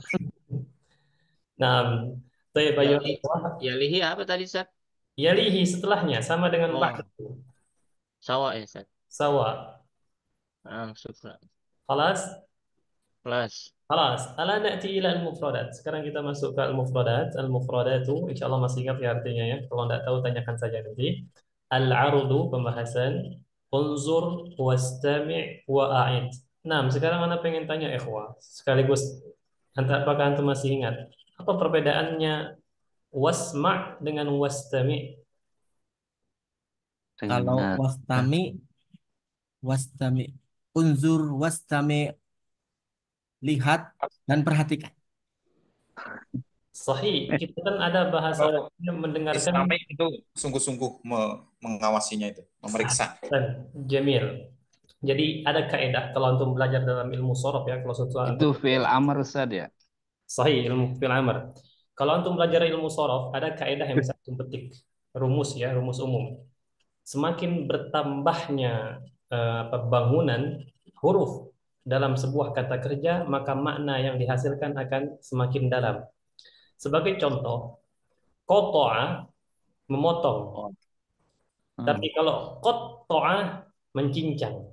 Nah, tayyib ayyuhal Yali, ikhwah, yalihi apa tadi, Ustaz? yalihi setelahnya sama dengan Oh, ba'dahu. sawa ya, Ustaz. Sawa. Syukran. Khalas? Plus. Khalas. Ala na'ti ila al-mufradat. Sekarang kita masuk ke al-mufradat. Al-mufradatu, insyaallah masih ingat ya artinya ya. Kalau tidak tahu tanyakan saja nanti. Al-arudu, pembahasan. Unzur wastami' wa'a'id. Nah, sekarang Anda pengen tanya ikhwah. Sekaligus, apakah antum masih ingat? Apa perbedaannya wasma' dengan wastami'? Kalau wastami, unzur, wastami, lihat dan perhatikan. Sahih, kita kan ada bahasa Kalau yang mendengarkan Islami itu sungguh-sungguh mengawasinya itu, memeriksa. dan jamil. Jadi ada kaidah kalau antum belajar dalam ilmu sorof ya, kalau Itu fi'il amr Ustaz ya. sahih ilmu fil amr. Kalau antum belajar ilmu sorof, ada kaidah yang bisa antum petik, rumus ya, rumus umum. Semakin bertambahnya bangunan huruf dalam sebuah kata kerja, maka makna yang dihasilkan akan semakin dalam. Sebagai contoh, qata'a memotong. Tapi kalau qatta'a mencincang.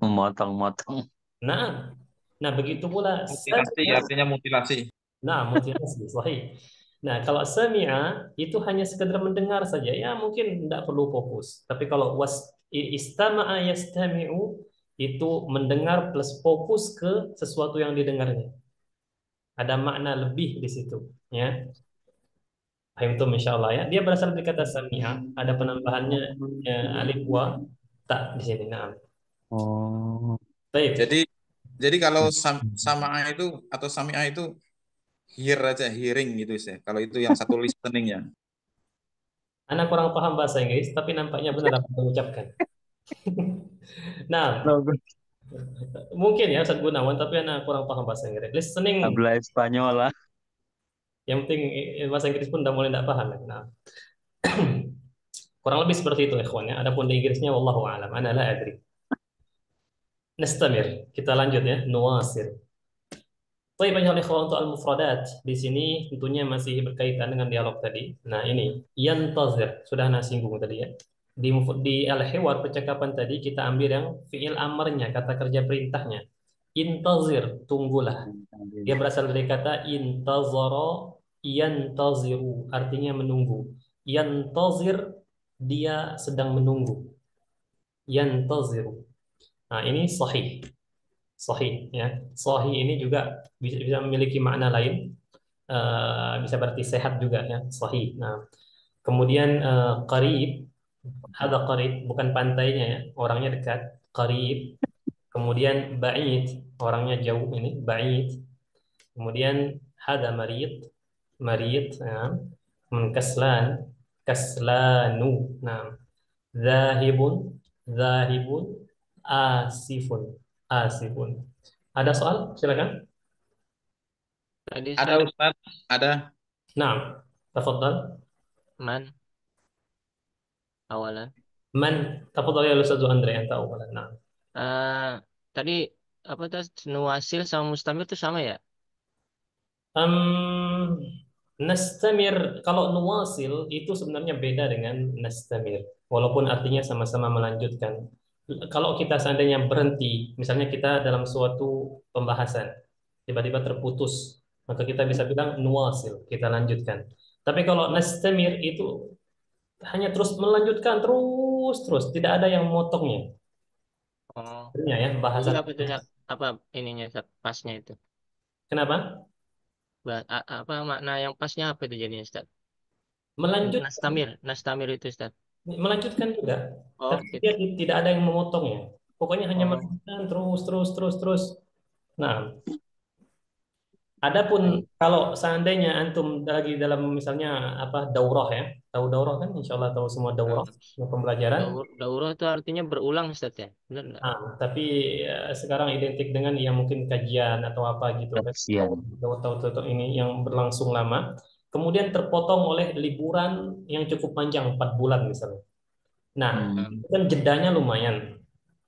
Memotong-motong. Nah, begitu pula Mutilasi artinya mutilasi. Nah, mutilasi, sahih. Nah, kalau sami'a itu hanya sekedar mendengar saja, ya mungkin tidak perlu fokus. Tapi kalau istama'a yastami'u itu mendengar plus fokus ke sesuatu yang didengarnya. Ada makna lebih di situ, ya. Fahimtum insyaallah ya. Dia berasal dari kata sami'a, ada penambahannya alif wa ta di sini. Nah. Oh. Baik. Jadi kalau sama'a itu atau sami'a itu hear aja, hearing gitu sih. Kalau itu yang satu listening ya. Anak kurang paham bahasa Inggris, tapi nampaknya benar apa yang mengucapkan. Nah, mungkin ya Ustaz Gunawan, tapi anak kurang paham bahasa Inggris. Listening, Habla Espanyola. yang penting bahasa Inggris pun udah mulai tidak paham. Nah, kurang lebih seperti itu ikhwan ya. Adapun di Inggrisnya wallahu a'lam, ana la adri. Nastamir, kita lanjut ya, nuwasir. Baik, banyak ikhwan untuk al-mufradat di sini tentunya masih berkaitan dengan dialog tadi. Nah, ini yantazir, sudah ana singgung tadi ya. Di al-hiwar percakapan tadi kita ambil yang fi'il amarnya, kata kerja perintahnya. Intazir, tunggulah. Dia berasal dari kata intazara yantaziru, artinya menunggu. Yantazir, dia sedang menunggu. Yantaziru. Nah, ini sahih. Sahih ya. Sahih ini juga bisa memiliki makna lain. Bisa berarti sehat juga ya, sahih. Nah, kemudian qarib, ada qarib bukan pantainya ya, orangnya dekat, qarib. Kemudian ba'id, orangnya jauh ini, ba'id. Kemudian hada marid, marid ya. Kaslan, kaslanu. Nah, zahibun, zahibun, asifun. Asifun. Ada soal? Silakan. Tadi Ada Ustaz, Ustadz, ada. Naam. Tafadhal. man awalan. Man. Tafadhal ya Ustaz Andre, anta awalan. Naam. Eh tadi apa tuh nuasil sama mustamir itu sama ya? Em, Nastamir, kalau nuwasil itu sebenarnya beda dengan nastamir, walaupun artinya sama-sama melanjutkan. Kalau kita seandainya berhenti, misalnya kita dalam suatu pembahasan, tiba-tiba terputus, maka kita bisa bilang nuwasil, kita lanjutkan. Tapi kalau nastamir itu hanya terus melanjutkan, terus, tidak ada yang memotongnya. Oh, Sebenarnya ya, jadi bahasa. apa tuh Ustaz? Apa ininya Ustaz? Pasnya itu? Kenapa? Apa makna yang pasnya apa itu jadinya Ustaz? Melanjutkan. Nastamir itu Ustaz. Melanjutkan juga, Oh, tapi gitu. dia tidak ada yang memotongnya. Pokoknya hanya Oh, melanjutkan terus. Nah, adapun baik. kalau seandainya antum lagi dalam misalnya apa daurah ya, tahu daurah kan? Insya Allah tahu semua daurah, Nah, semua pembelajaran. daurah itu artinya berulang Ustaz ya? Benar nggak? Nah, tapi sekarang identik dengan yang mungkin kajian atau apa gitu kan? Kajian. Tahu ini yang berlangsung lama, kemudian terpotong oleh liburan yang cukup panjang 4 bulan misalnya. Nah, Hmm. itu kan jedanya lumayan.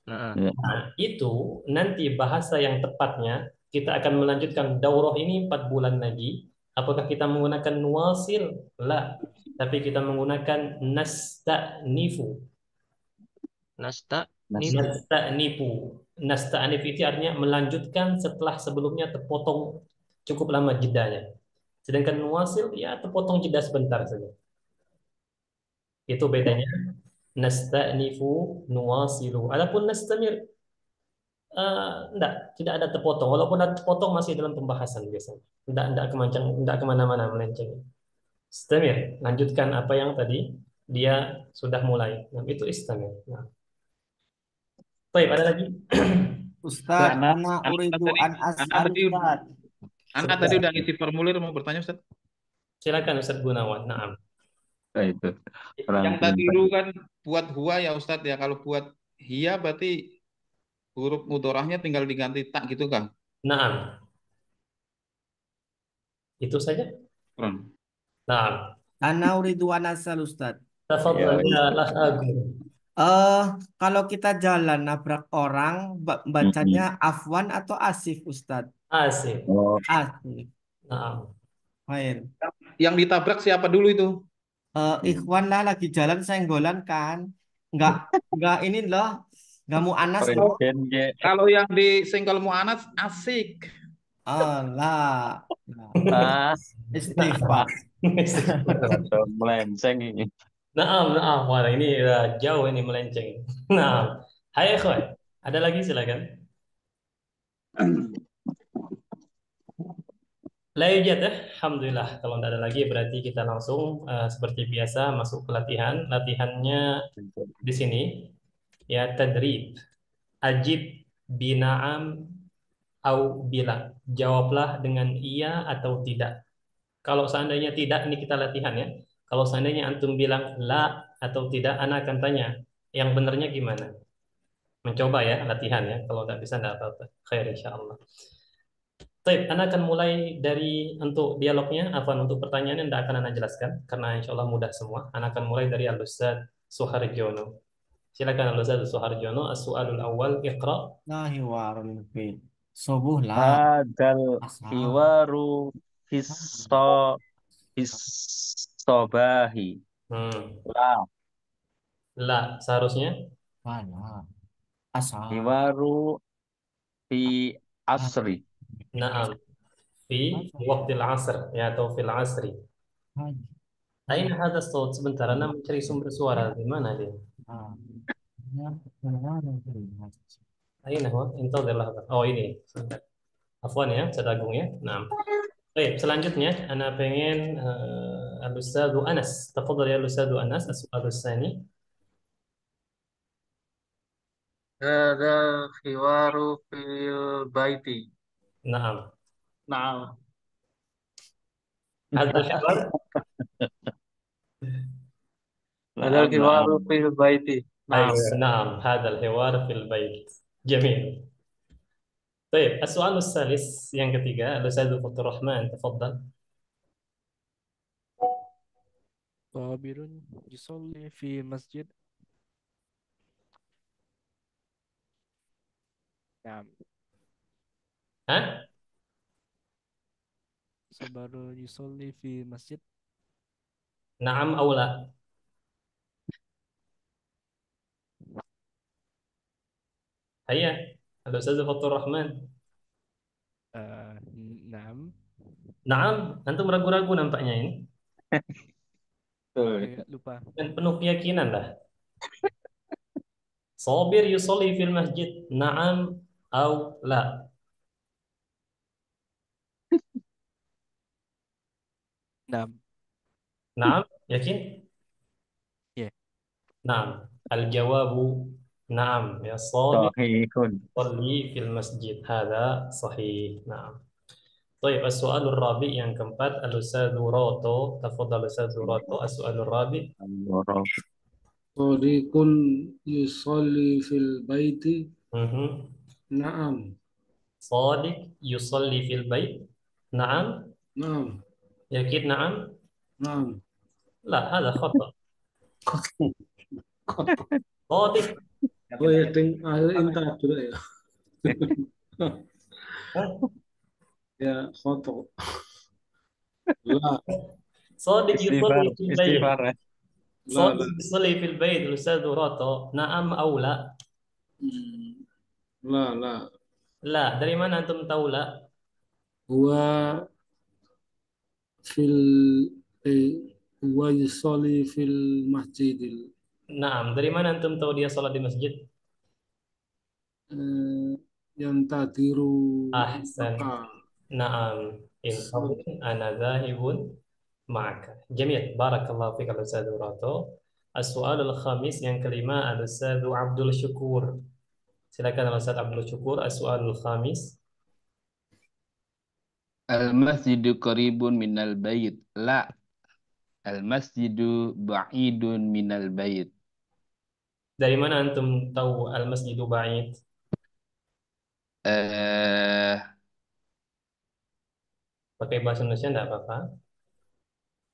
Nah, Ya. Nah, itu nanti bahasa yang tepatnya kita akan melanjutkan daurah ini 4 bulan lagi. Apakah kita menggunakan nuasil? La. Tapi kita menggunakan nasta'nifu. nasta Nas- nifu. Nasta'nifu. Nasta'nif itu artinya melanjutkan setelah sebelumnya terpotong cukup lama jedanya. Sedangkan nuasil ya terpotong jeda sebentar saja. Itu bedanya nasta'nifu nuwasilu. Adapun nastamir enggak, tidak ada terpotong. Walaupun ada terpotong masih dalam pembahasan biasanya. Enggak kemana-mana melenceng. Istamir, lanjutkan apa yang tadi dia sudah mulai. Nah, itu istamir. Nah, baik, ada lagi? Ustadz, Anak, ana anak uridu tadi, an anak as'al tadi, Ustadz. anak tadi udah ngisi formulir mau bertanya Ustaz. Silakan Ustaz Gunawan. Naam. Nah, itu orang Yang tadi pintar. lu kan buat huwa ya Ustaz ya. Kalau buat hia berarti huruf mudorahnya tinggal diganti tak gitu kan? Naam. Itu saja. Kurang. Naam. Ana uridu an as'al Ustadz. Tafadhal Ya. ya lah Agung. Eh, kalau kita jalan nabrak orang, bacanya Mm-mm. afwan atau asif Ustadz? Asif. Oh, Asif. Naam. Baik. Yang ditabrak siapa dulu itu? Ikhwan lah lagi jalan senggolan kan. Nggak, nggak ini loh. Nggak mau anas loh. presiden ke Kalau yang disenggol Mu'anas asik. Lah. Nah, ah istighfar. rada melenceng ini. Naam. Wah, ini jauh ini melenceng. Naam. Hai ikhwan. Ada lagi silakan. La yujad ya. Alhamdulillah. Kalau tidak ada lagi berarti kita langsung seperti biasa masuk ke latihan. Latihannya di sini ya tadrib. Ajib bina'am au bila. Jawablah dengan iya atau tidak. Kalau seandainya tidak, ini kita latihan ya. Kalau seandainya antum bilang la atau tidak, ana akan tanya, yang benarnya gimana? Mencoba ya, latihan ya. Kalau tidak bisa, tidak apa-apa. Khair insyaallah. Baik, Ana akan mulai dari untuk dialognya, apa untuk pertanyaannya tidak akan Ana jelaskan karena insya Allah mudah semua. Ana akan mulai dari Al-Ustaz Suharjono. Silakan Al-Ustaz Suharjono. As-su'alul awal, Iqra. Nahi warul fil. Subuh lah. Hadal Asal. hiwaru hisso hissobahi. La La, seharusnya. Mana? Asal. hiwaru fi asri. Naam. Fi waktil asr, ya atau fil asri. Aina hadha saut? Sebentar, Ana mencari sumber suara. Di mana dia? Aina huwa? Intadhir lahzah. Oh, ini. Sebentar. Afwan ya, Ustaz Agung ya. Naam. Baik, selanjutnya Ana pengen Al-Ustaz Anas. Tafadhal ya Al-Ustaz Anas, as-su'al tsani. هذا الحوار في البيت. Naam. نعم. Hadha al-hiwar. هذا الحوار Naam. في البيت. نعم. Naam, hadha al-hiwar fil bait. Jamil. طيب السؤال الثالث yang ketiga الأستاذ فضل الرحمن تفضل. صابر يصلي في مسجد. نعم. ها صبر يصلي في مسجد. نعم أو لا؟ هيا الأستاذ فضل الرحمن. نعم. Naam, antum ragu-ragu nampaknya ini. Oke, lupa. Dan penuh keyakinan lah. Sabir yusolli fil masjid. Naam au la? Naam. Naam, yakin? Ya. Naam. Al-jawabu naam. Ya sabir Sahihun. yusolli fil masjid. Hada sahih. Naam. طيب السؤال الرابع yang keempat الأستاذ روتو تفضل الأستاذ روتو السؤال الرابع. صديق يصلي في البيت. نعم. صادق يصلي في البيت. نعم. نعم. يكيد نعم. نعم. لا هذا خطأ. صادق. Oh ya, akhir intah dulu ya. Ya, foto. لا. صادق يصلي في البيت. Istighfar ya. صادق يصلي في البيت الأستاذ راتو. نعم أو لا؟ لا لا. لا. Dari mana antum tahu la? هو في هو يصلي في المسجد. Naam. Dari mana antum tahu dia salat di masjid? ينتظر. Ahsan. Naam. In qawlin ana dhahibun ma'aka. Jamil. Barakallahu fika Ustaz Rato. As-soal al-khamis yang kelima Al-Ustaz Abdul Syukur. Silakan Ustaz Abdul Syukur. As-soal al-khamis. Al-masjidu qaribun minal bait. La. Al-masjidu ba'idun minal bait. Dari mana antum tahu al-masjidu ba'id? Pakai bahasa Indonesia enggak apa-apa.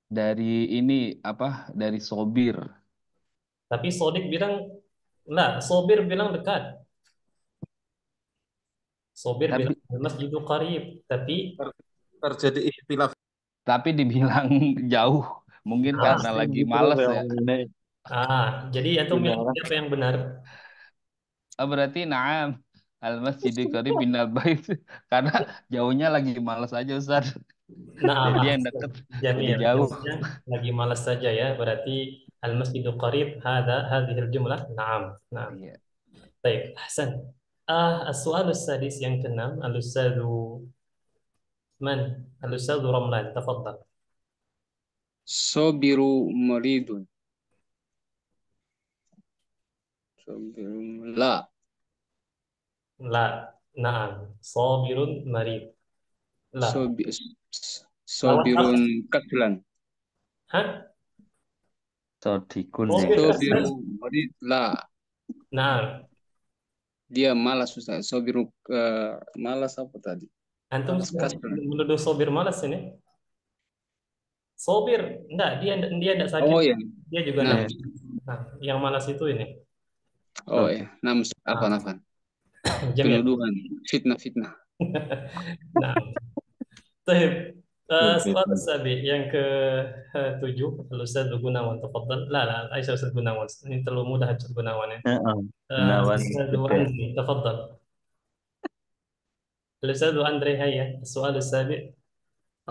Dari ini apa? Dari Sobir. Tapi Sodik bilang enggak, Sobir bilang dekat. Sobir Tapi- bilang al-masjidu qarib, tapi Terjadi ikhtilaf. Tapi dibilang jauh. Mungkin karena lagi malas ya. jadi antum bilang siapa yang benar? Oh, berarti na'am. Al-masjidu qarib minal bait. Karena jauhnya lagi malas aja Ustaz. Nah, Jadi yang deket Jamil. lebih jauh. Maksudnya lagi malas saja ya. Berarti al-masjidu qarib hadhil jumlah. Naam. Naam. Iya. Baik, Hasan. As-soal as-sadis yang keenam, Al-Ustadzu man? Al-Ustadzu Ramlan, tafadhal. Sobiru maridun. Sobiru la. La. Naam. Sabirun marid. La. Sobirun kaslan. Hah? Sodikun Oh, ya. Sobiru marid la. Naam. Dia malas Ustaz. Sobiru malas apa tadi? Antum Malas kaslan. menuduh Sobir malas ini? Sobir, enggak, dia enggak sakit. Oh ya. Dia juga Nah. enggak. Nah, yang malas itu ini. Oh ya. Afan. Jamil. Penuduhan. Fitnah. Nah, soal sabi yang ke-7 Ustaz Gunawan tafadhal. La, Aisyah Ustaz Gunawan. Ini terlalu mudah Ustaz Gunawan ya. Gunawan. Ustaz Andri tafadhal. Ustaz Andri hayya. Soal sabi.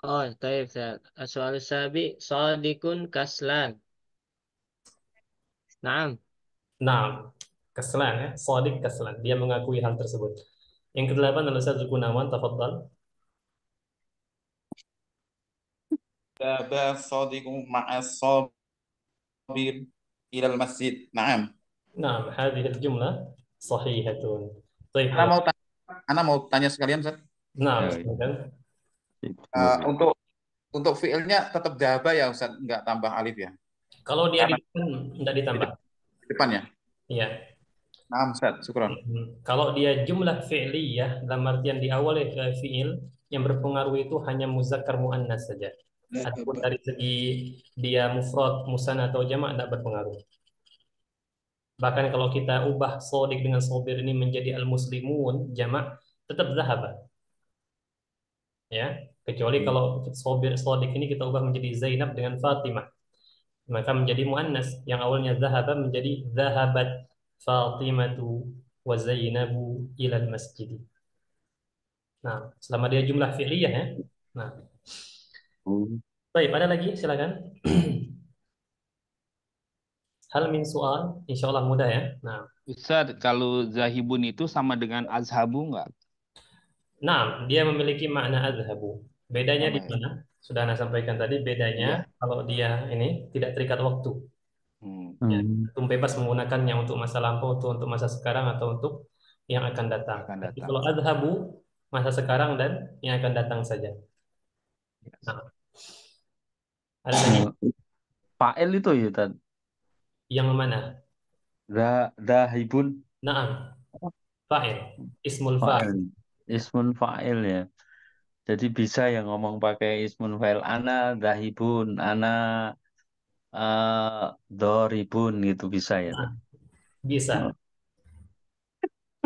Oh, طيب السؤال السابع صادق كسلان. نعم. Nah, kaslan ya. Sadiq kaslan. Dia mengakui hal tersebut. Yang ke-8 Ustaz Gunawan tafadhal. Daba sadiqu ma'as sabir ilal masjid. Naam. Nah, hadhihi al-jumlah sahihatun. Baik. Ana mau tanya sekalian, Ustaz. Nah, Ya, silakan. Untuk fiilnya tetap daba ya, Ustaz, enggak tambah alif ya. Kalau dia di Karena- depan enggak ditambah. Di depan ya. Iya. Naam, Ustaz. Syukron. Kalau dia jumlah fi'liyah dalam artian diawali fi'il yang berpengaruh itu hanya muzakkar muannas saja. Adapun dari segi dia mufrad, musanna atau jamak tidak berpengaruh. Bahkan kalau kita ubah sodik dengan sobir ini menjadi al-muslimun jamak tetap zahaba. Ya, kecuali kalau sodik ini kita ubah menjadi Zainab dengan Fatimah, maka menjadi muannas yang awalnya zahaba menjadi zahabat Fatimatu wa Zainabu ilal masjid. Nah, selama dia jumlah fi'liyah ya. Nah, baik, ada lagi silakan. Hal min soal, insya Allah mudah ya. Nah, Ustaz, kalau zahibun itu sama dengan azhabu nggak? nah, dia memiliki makna azhabu. Bedanya di Sama ya? mana? Sudah Anda sampaikan tadi, bedanya Iya. kalau dia ini tidak terikat waktu. Ya, Hmm. antum bebas menggunakannya untuk masa lampau, untuk masa sekarang, atau untuk yang akan datang. Akan Tapi datang. kalau azhabu, masa sekarang dan yang akan datang saja. Nah, ada lagi Fa'il itu ya, Tad. yang mana? Dahibun. Naam, fa'il, ismul fa'il. Fa'il. Ismun fa'il ya. Jadi bisa ya ngomong pakai ismun fa'il. Ana dahibun. Ana doribun gitu bisa ya, Tad. Bisa.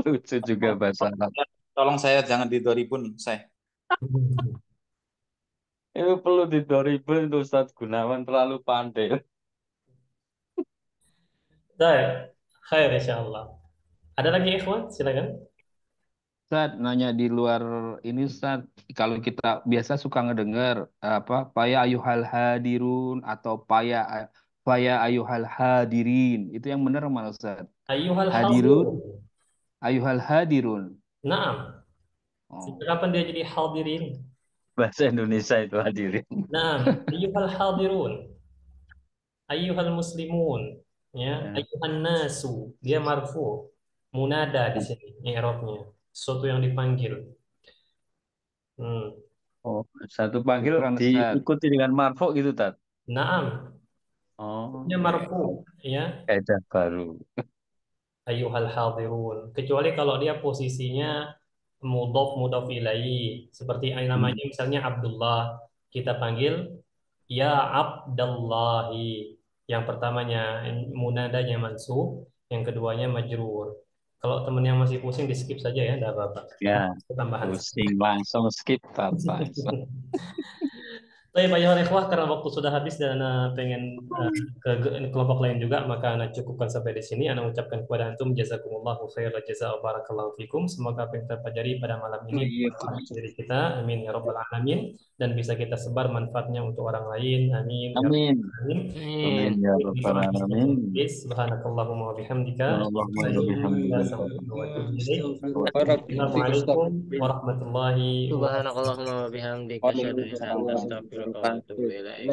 Lucu juga bahasa Arab. Tolong saya jangan di 2000 saya. Itu perlu didoribun itu Ustadz Gunawan terlalu pandai. Baik, khair insyaallah. Ada lagi ikhwan? Silakan. Ustaz, nanya di luar ini Ustaz, kalau kita biasa suka ngedenger apa paya ayuhal hadirun atau paya ayuhal hadirin, itu yang benar mana Ustaz? Ayyuhal Hadirun, hadirun. ayuhal hadirun. Naam. Oh, Kapan dia jadi hadirin? Bahasa Indonesia itu hadirin. Naam, ayyuhal hadirun. Ayyuhal muslimun. Ya, Ya. ayyuhan nasu. Dia marfu. Munada di sini, i'rabnya. Sesuatu yang dipanggil. Oh, satu panggil kan Ustaz. diikuti dengan marfu gitu, Tad. Naam, Oh, dia marfu. Ya, kaidah baru. ayyuhal hadirun. Kecuali kalau dia posisinya mudhaf ilaih. Seperti namanya misalnya Abdullah. Kita panggil ya Abdallahi. Yang pertamanya munadanya mansub, yang keduanya majrur. Kalau teman yang masih pusing di skip saja ya, tidak apa-apa. Ya, Tambahan. pusing langsung skip, Tad. Baik, ayuhal ikhwah, karena waktu sudah habis dan Ana pengen ke kelompok lain juga, maka Ana cukupkan sampai di sini. Ana ucapkan kepada antum jazakumullahu khairal jazaa wa barakallahu fikum. Semoga apa yang kita pelajari pada malam ini bermanfaat bagi diri kita. Amin ya rabbal alamin, dan bisa kita sebar manfaatnya untuk orang lain. Amin ya rabbal Amin. alamin. Amin ya rabbal alamin. Subhanakallahumma wa bihamdika. Allahumma wa bihamdika. Assalamualaikum warahmatullahi wabarakatuh. Subhanakallahumma wa bihamdika asyhadu an la ilaha illa anta astaghfiruka wa atubu ilaik.